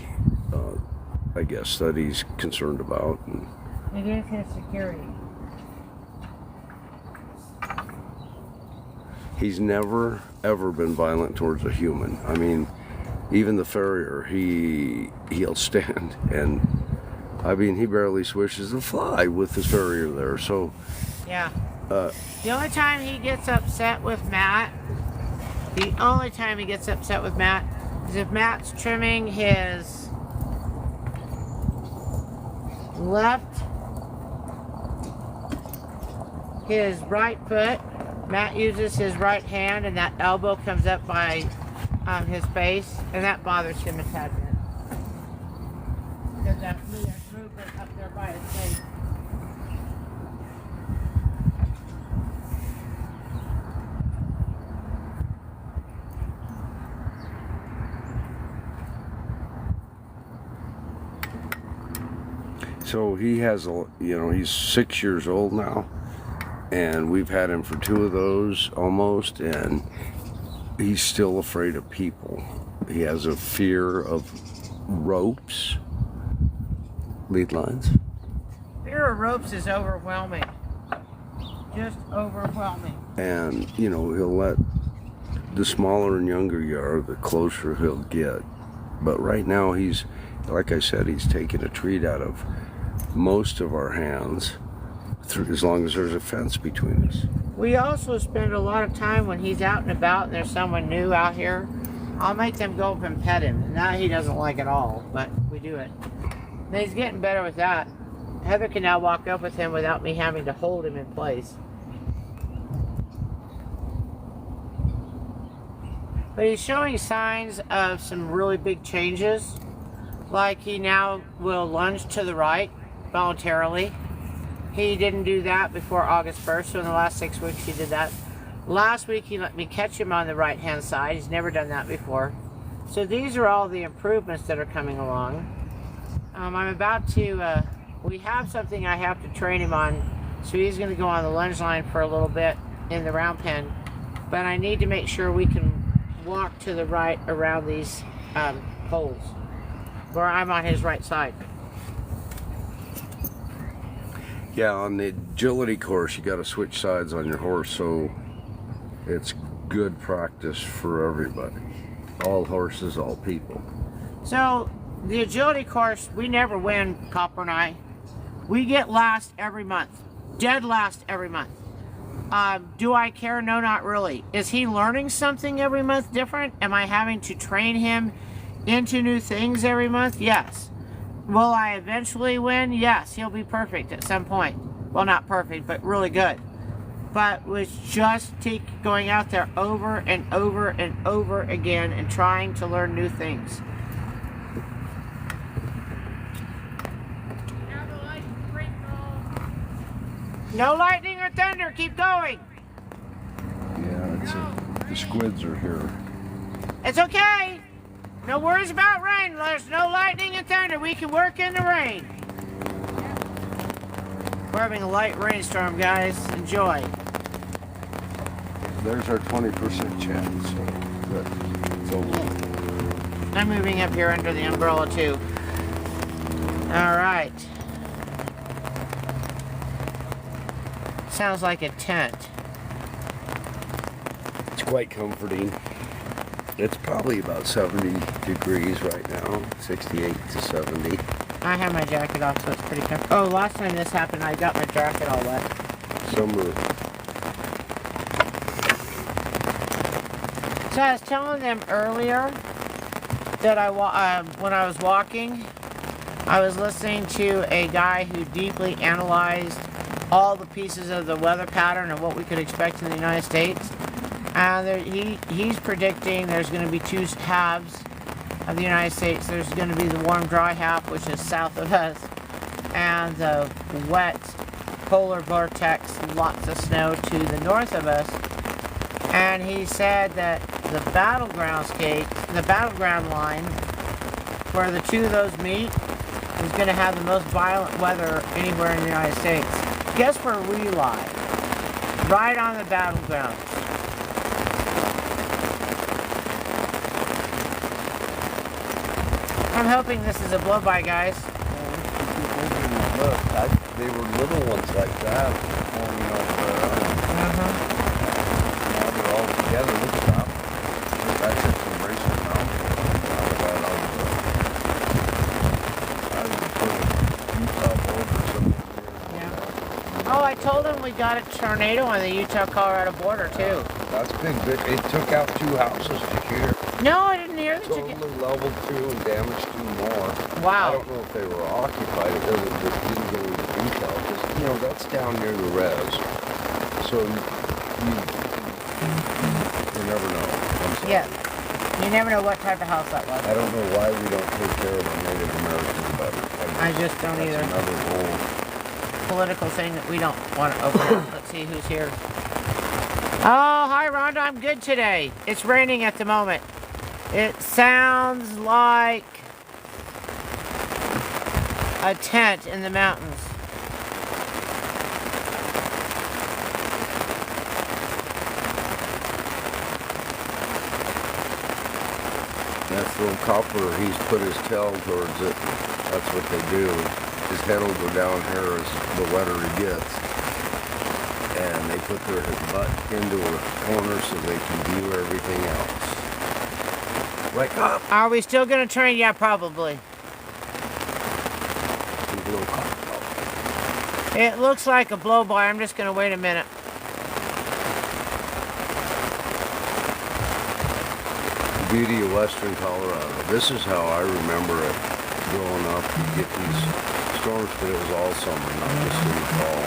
Speaker 2: I guess, that he's concerned about. And
Speaker 1: it is his security.
Speaker 2: he's never ever been violent towards a human. I mean, even the farrier, he'll stand and I mean, he barely swishes a fly with his terrier there. So,
Speaker 1: Yeah. The only time he gets upset with Matt, is if Matt's trimming his his right foot. Matt uses his right hand, and that elbow comes up by his face, and that bothers him a tad bit. Because that movement up there by his face.
Speaker 2: So he has he's 6 years old now, and we've had him for 2 of those almost, and he's still afraid of people. He has a fear of ropes, lead lines.
Speaker 1: Fear of ropes is overwhelming. Just overwhelming.
Speaker 2: And, he'll let, the smaller and younger you are, the closer he'll get. But right now he's, like I said, he's taking a treat out of most of our hands, as long as there's a fence between us.
Speaker 1: We also spend a lot of time when he's out and about and there's someone new out here. I'll make them go up and pet him. Now he doesn't like it all, but we do it. And he's getting better with that. Heather can now walk up with him without me having to hold him in place. But he's showing signs of some really big changes. Like he now will lunge to the right voluntarily. He didn't do that before August 1st, so in the last 6 weeks he did that. Last week he let me catch him on the right hand side. He's never done that before. So these are all the improvements that are coming along. I'm about to, we have something I have to train him on, so he's going to go on the lunge line for a little bit in the round pen. But I need to make sure we can walk to the right around these poles, where I'm on his right side.
Speaker 2: Yeah, on the agility course, you got to switch sides on your horse, so it's good practice for everybody. All horses, all people.
Speaker 1: So, the agility course, we never win, Copper and I. We get last every month. Dead last every month. Do I care? No, not really. Is he learning something every month different? Am I having to train him into new things every month? Yes. Will I eventually win? Yes. He'll be perfect at some point. Well, not perfect, but really good. But was just going out there over and over and over again and trying to learn new things. Now the lights sprinkle. No lightning or thunder. Keep going.
Speaker 2: Yeah, the squids are here.
Speaker 1: It's okay. No worries about rain. There's no lightning and thunder. We can work in the rain. We're having a light rainstorm, guys. Enjoy.
Speaker 2: There's our 20% chance. So good. It's over.
Speaker 1: I'm moving up here under the umbrella too. All right. Sounds like a tent.
Speaker 2: It's quite comforting. It's probably about 70 degrees right now, 68 to 70.
Speaker 1: I have my jacket off, so it's pretty comfortable. Oh, last time this happened, I got my jacket all wet.
Speaker 2: Summer.
Speaker 1: So I was telling them earlier that when I was walking, I was listening to a guy who deeply analyzed all the pieces of the weather pattern and what we could expect in the United States. And he's predicting there's going to be 2 halves of the United States. There's going to be the warm, dry half, which is south of us, and the wet polar vortex, lots of snow to the north of us. And he said that the battleground line, where the 2 of those meet, is going to have the most violent weather anywhere in the United States. Guess where we lie? Right on the battleground. I'm hoping this is a blow-by, guys.
Speaker 2: Look, they were little ones like that. Now they're all together. Look at that. That's it from Racing Mountain.
Speaker 1: told them we got a tornado on the Utah-Colorado border too.
Speaker 2: That's big. It took out 2 houses. Did you hear?
Speaker 1: No, I didn't hear that.
Speaker 2: Totally leveled 2 and damaged 2 more.
Speaker 1: Wow.
Speaker 2: I don't know if they were occupied. It didn't go into detail. Just, you know, that's down near the res. So you never know. I'm sorry.
Speaker 1: Yeah. You never know what type of house that was.
Speaker 2: I don't know why we don't take care of our Native Americans better.
Speaker 1: I just don't
Speaker 2: that's
Speaker 1: either.
Speaker 2: Another whole
Speaker 1: Political thing that we don't want to open up. Let's see who's here. Oh, hi Rhonda. I'm good today. It's raining at the moment. It sounds like a tent in the mountains.
Speaker 2: That's little Copper. He's put his tail towards it. That's what they do. His head will go down here as the wetter he gets. And they put their butt into a corner so they can view everything else. Wake up!
Speaker 1: Are we still going to train? Yeah, probably.
Speaker 2: Little Copper.
Speaker 1: It looks like a blow-by. I'm just going to wait a minute.
Speaker 2: The beauty of western Colorado. This is how I remember it growing up. You get these storms, but it was all summer, not just in the fall.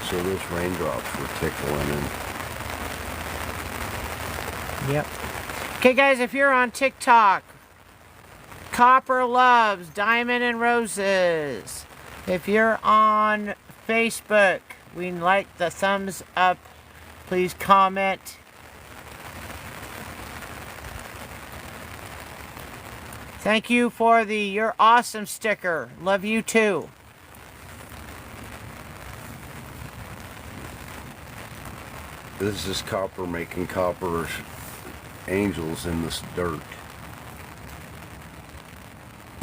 Speaker 2: So those raindrops were tickling and
Speaker 1: Yep. Okay, guys, if you're on TikTok, Copper loves Diamond and Roses. If you're on Facebook, we like the thumbs up. Please comment. Thank you for the "You're Awesome" sticker. Love you too.
Speaker 2: this is Copper making copper angels in this dirt.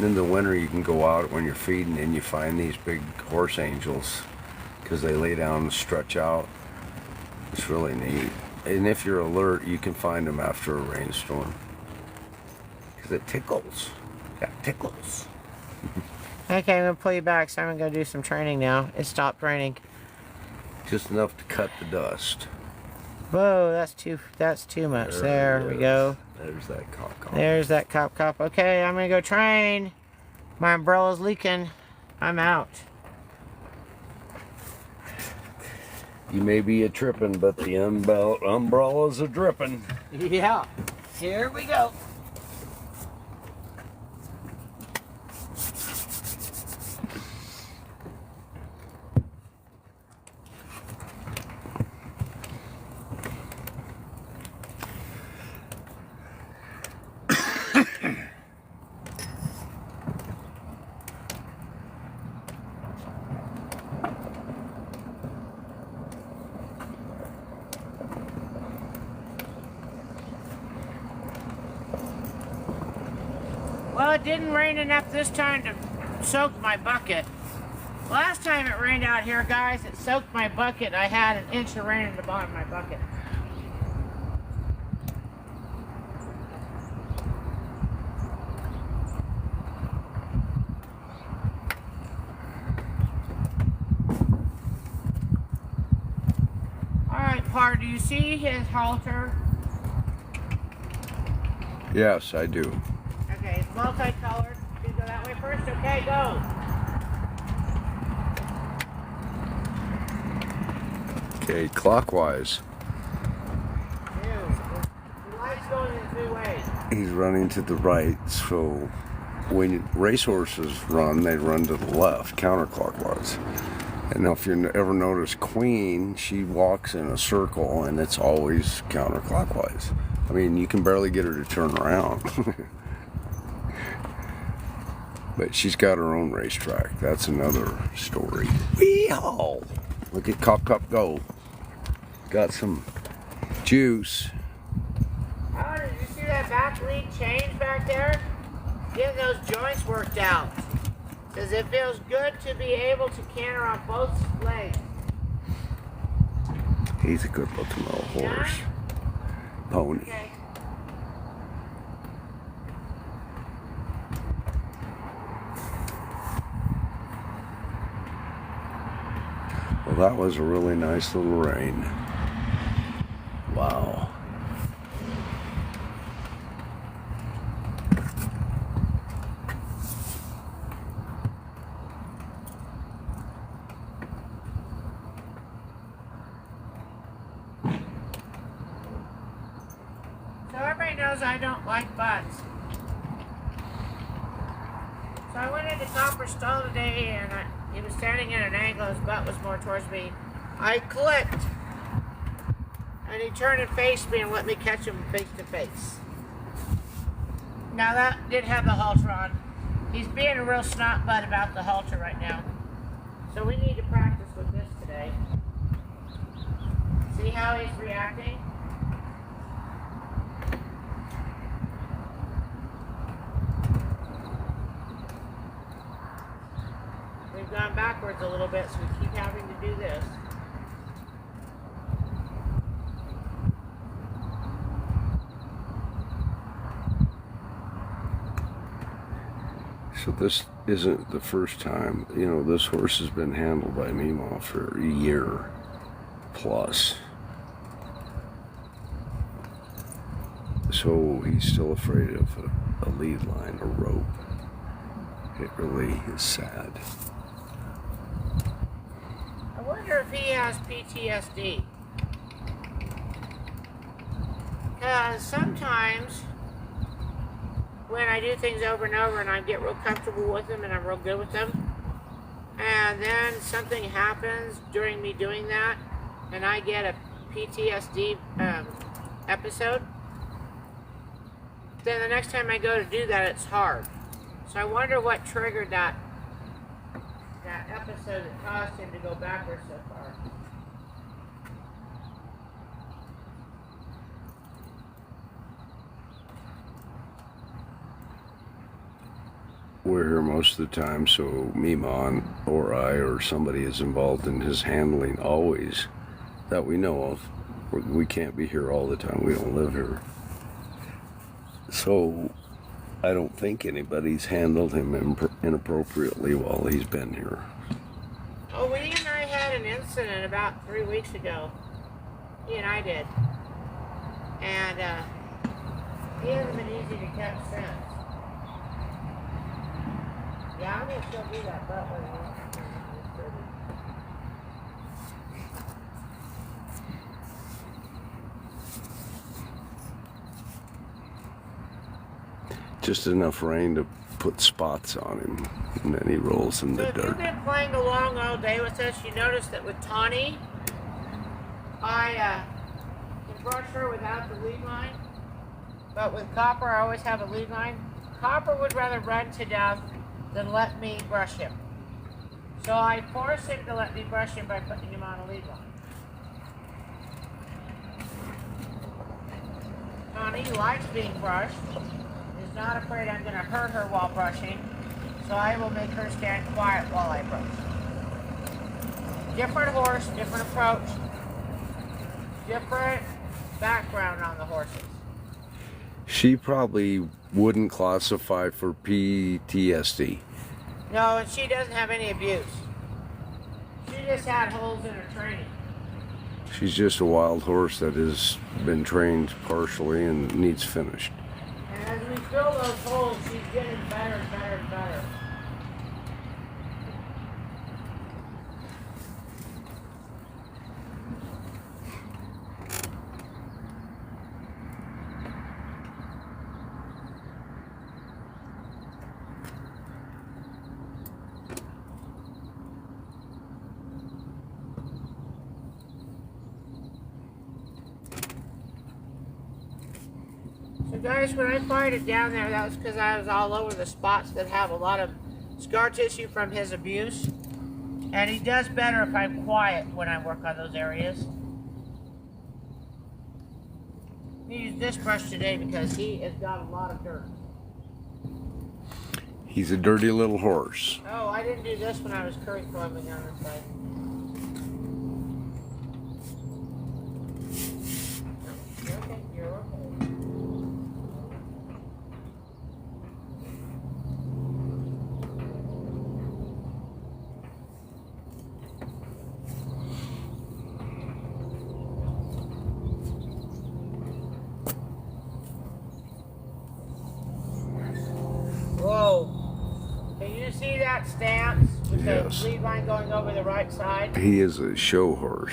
Speaker 2: In the winter you can go out when you're feeding and you find these big horse angels because they lay down and stretch out. It's really neat. And if you're alert, you can find them after a rainstorm because it tickles. Yeah, tickles.
Speaker 1: Okay, I'm gonna pull you back, so I'm gonna go do some training now. It stopped raining.
Speaker 2: Just enough to cut the dust.
Speaker 1: Whoa, that's too much. There we go.
Speaker 2: There's that cop.
Speaker 1: There's that cop. Okay, I'm gonna go train. My umbrella's leaking. I'm out.
Speaker 2: You may be a tripping, but the umbrellas are dripping.
Speaker 1: Yeah. Here we go. Well, it didn't rain enough this time to soak my bucket. Last time it rained out here, guys, it soaked my bucket. I had an inch of rain in the bottom of my bucket. All right, Par, do you see his halter?
Speaker 2: Yes, I do.
Speaker 1: Okay, it's multicolored. You go that way first. Okay, go.
Speaker 2: Okay, clockwise.
Speaker 1: The light's going in 2 ways.
Speaker 2: He's running to the right, so when racehorses run, they run to the left, counterclockwise. And if you ever notice Queen, she walks in a circle and it's always counterclockwise. I mean, you can barely get her to turn around. But she's got her own racetrack. That's another story. Wee-haw! Look at Cop go. Got some juice.
Speaker 1: Oh, did you see that that back lead changed back there, getting those joints worked out. Says it feels good to be able to canter on both legs.
Speaker 2: He's a good looking little horse. Pony.
Speaker 1: Okay.
Speaker 2: Well, that was a really nice little rain. Wow.
Speaker 1: So everybody knows I don't like butts. So I went into Copper's stall today and he was standing at an angle, his butt was more towards me. I clicked and he turned and faced me and let me catch him face to face. Now that did have the halter on. He's being a real snot butt about the halter right now. So we need to practice with this today. See how he's reacting? We've gone backwards a little bit, so we keep having to do this.
Speaker 2: So this isn't the first time. You know, this horse has been handled by Meemaw for a year plus. So he's still afraid of a lead line, a rope. It really is sad.
Speaker 1: I wonder if he has PTSD. Because sometimes when I do things over and over and I get real comfortable with them and I'm real good with them, and then something happens during me doing that and I get a PTSD episode, then the next time I go to do that, it's hard. So I wonder what triggered that episode that caused him to go backwards so far.
Speaker 2: We're here most of the time, so Meemaw or I or somebody is involved in his handling always that we know of. We can't be here all the time. We don't live here. So I don't think anybody's handled him inappropriately while he's been here.
Speaker 1: Oh, he and I had an incident about 3 weeks ago. He and I did. And he hasn't been easy to catch since. Yeah, I'm going to still do that butt with him.
Speaker 2: Just enough rain to put spots on him, and then he rolls in the
Speaker 1: So if
Speaker 2: dirt.
Speaker 1: you've been playing along all day with us, you notice that with Tawny, I can brush her without the lead line. But with Copper, I always have a lead line. Copper would rather run to death than let me brush him. So I force him to let me brush him by putting him on a lead line. Tawny likes being brushed. Is not afraid I'm going to hurt her while brushing. So I will make her stand quiet while I brush. Different horse, different approach, different background on the horses.
Speaker 2: She probably wouldn't classify for PTSD.
Speaker 1: No, and she doesn't have any abuse. She just had holes in her training.
Speaker 2: She's just a wild horse that has been trained partially and needs finished.
Speaker 1: And as we fill those holes, she's getting better and better and better. So guys, when I fired it down there, that was because I was all over the spots that have a lot of scar tissue from his abuse. And he does better if I'm quiet when I work on those areas. use this brush today because he has got a lot of dirt.
Speaker 2: He's a dirty little horse.
Speaker 1: Oh, I didn't do this when I was curry combing on this side. You're okay, you're okay. Whoa. Can you see that stance with
Speaker 2: Yes.
Speaker 1: the lead line going over the right side?
Speaker 2: He is a show horse.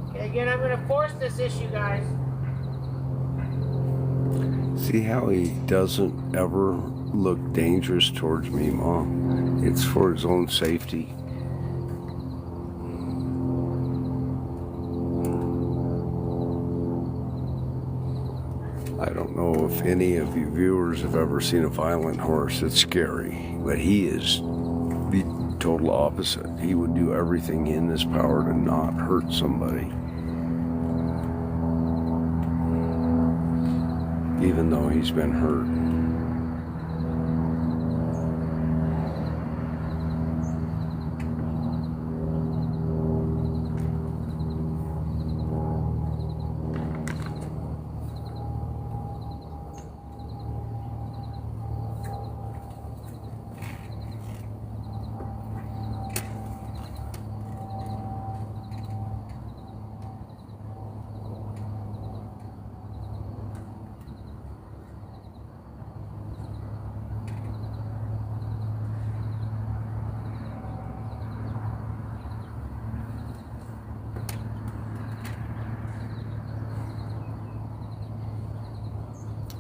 Speaker 1: Okay, again, I'm going to force this issue, guys.
Speaker 2: See how he doesn't ever look dangerous towards me, Mom? It's for his own safety. I don't know if any of you viewers have ever seen a violent horse. It's scary, but he is the total opposite. He would do everything in his power to not hurt somebody, even though he's been hurt.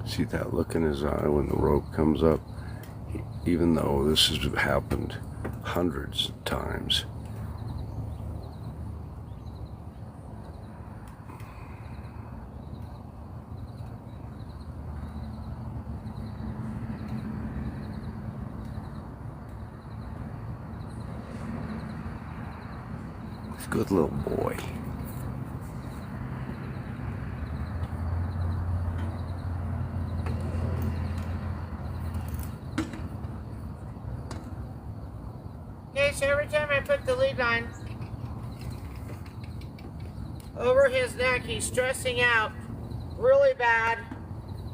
Speaker 2: See that look in his eye when the rope comes up? Even though this has happened hundreds of times. He's a good little boy.
Speaker 1: Okay, so every time I put the lead line over his neck, he's stressing out really bad.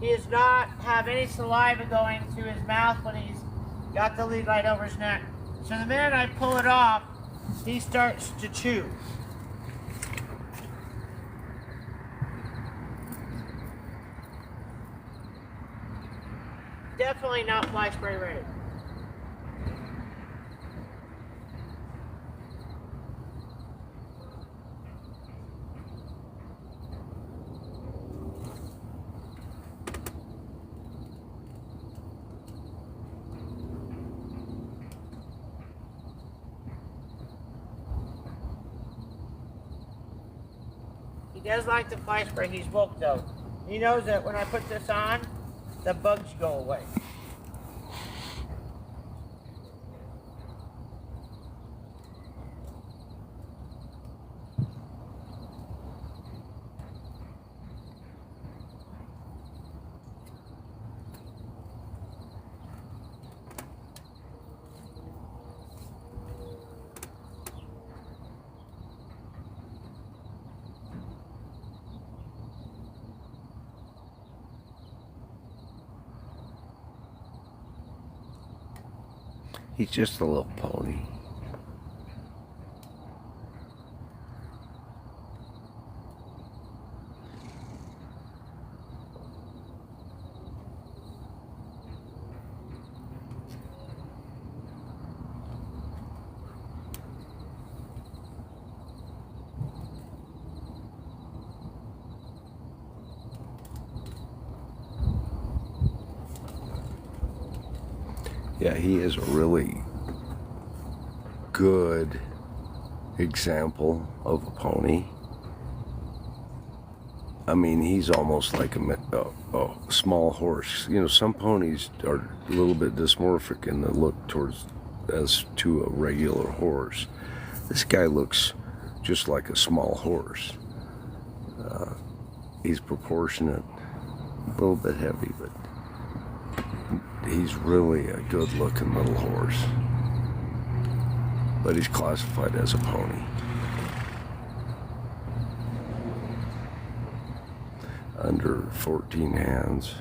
Speaker 1: He does not have any saliva going through his mouth when he's got the lead line over his neck. So the minute I pull it off, he starts to chew. Definitely not fly spray ready. He does like the fly spray. He's woke though. He knows that when I put this on, the bugs go away.
Speaker 2: He's just a little pony. Yeah, he is a really good example of a pony. I mean, he's almost like a small horse. You know, some ponies are a little bit dysmorphic in the look towards as to a regular horse. This guy looks just like a small horse. He's proportionate, a little bit heavy, but he's really a good-looking little horse. But he's classified as a pony. Under 14 hands.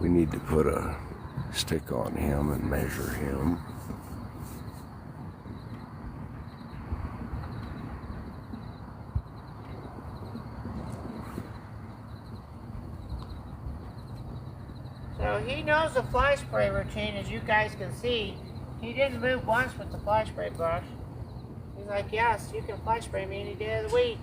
Speaker 2: We need to put a stick on him and measure him.
Speaker 1: So he knows the fly spray routine, as you guys can see. He didn't move once with the fly spray brush. He's like, yes, you can fly spray me any day of the week.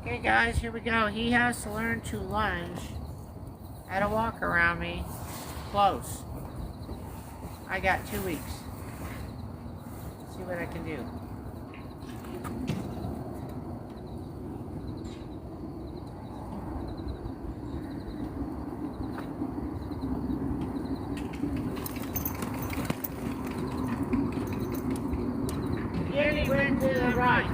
Speaker 1: Okay guys, here we go. He has to learn to lunge at a walk around me close. I got 2 weeks. Let's see what I can do. He went to the right.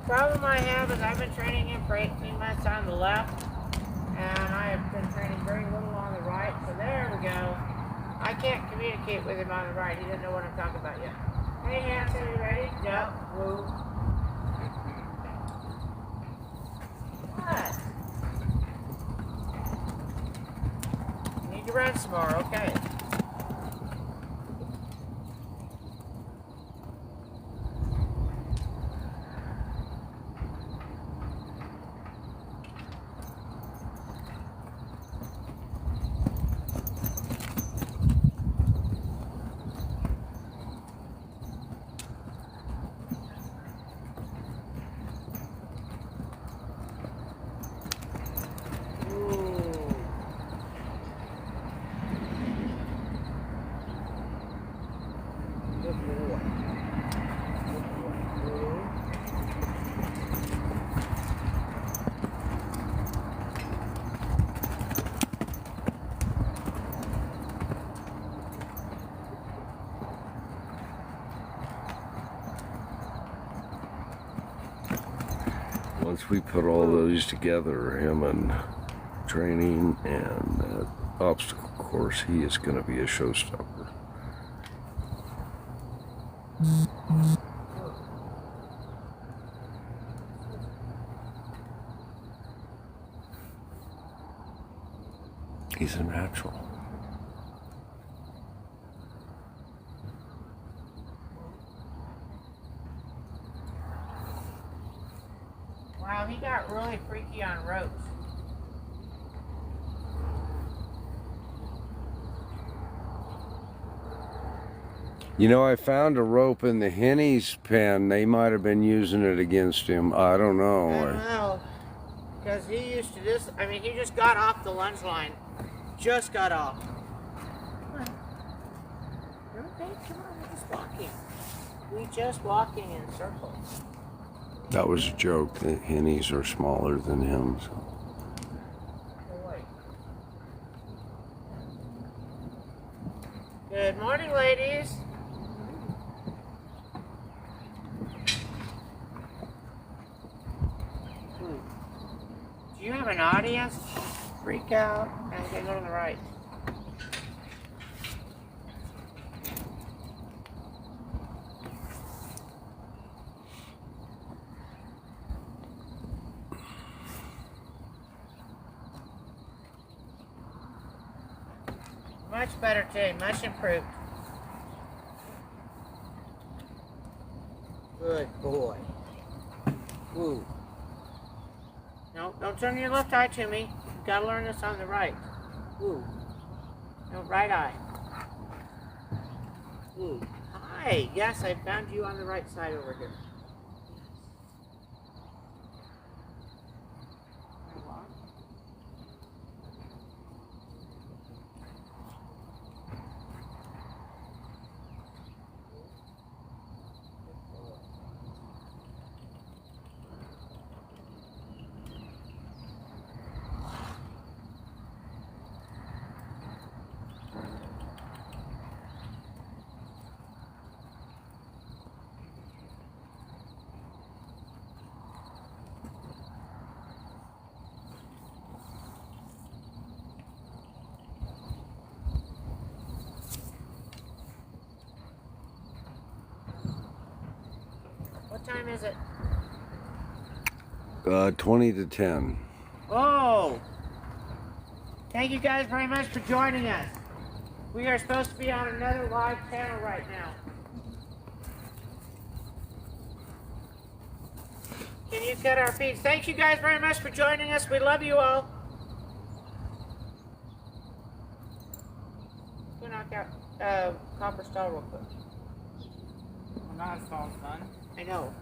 Speaker 1: Problem I have is I've been training him for 18 months on the left, and I have been training very little on the right, so there we go. I can't communicate with him on the right. He doesn't know what I'm talking about yet. Hey Hanson, are you ready? Yep. Move. What? You need to run some more, okay.
Speaker 2: Once we put all those together, him and training and obstacle course, he is going to be a showstopper. He's a natural.
Speaker 1: Wow, he got really freaky on ropes.
Speaker 2: You know, I found a rope in the Henny's pen. They might have been using it against him. I don't know.
Speaker 1: I don't know. Because he used to this. I mean, he just got off the lunge line. Just got off. Come on. You're okay. Come on. We're just walking. We're just walking in circles.
Speaker 2: That was a joke. The Hennies are smaller than him. So.
Speaker 1: Good morning, ladies. Do you have an audience? Freak out. I'm going to go to the right. Much better today, much improved. Good boy. Woo. No, don't turn your left eye to me. You've got to learn this on the right. Woo. No, right eye. Woo. Hi. Yes, I found you on the right side over here. What time is it?
Speaker 2: 20 to 10.
Speaker 1: Oh! Thank you guys very much for joining us. We are supposed to be on another live channel right now. Can you cut our feeds? Thank you guys very much for joining us. We love you all. Go knock out Copper Star real quick.
Speaker 3: Well, not as tall as fun.
Speaker 1: I know.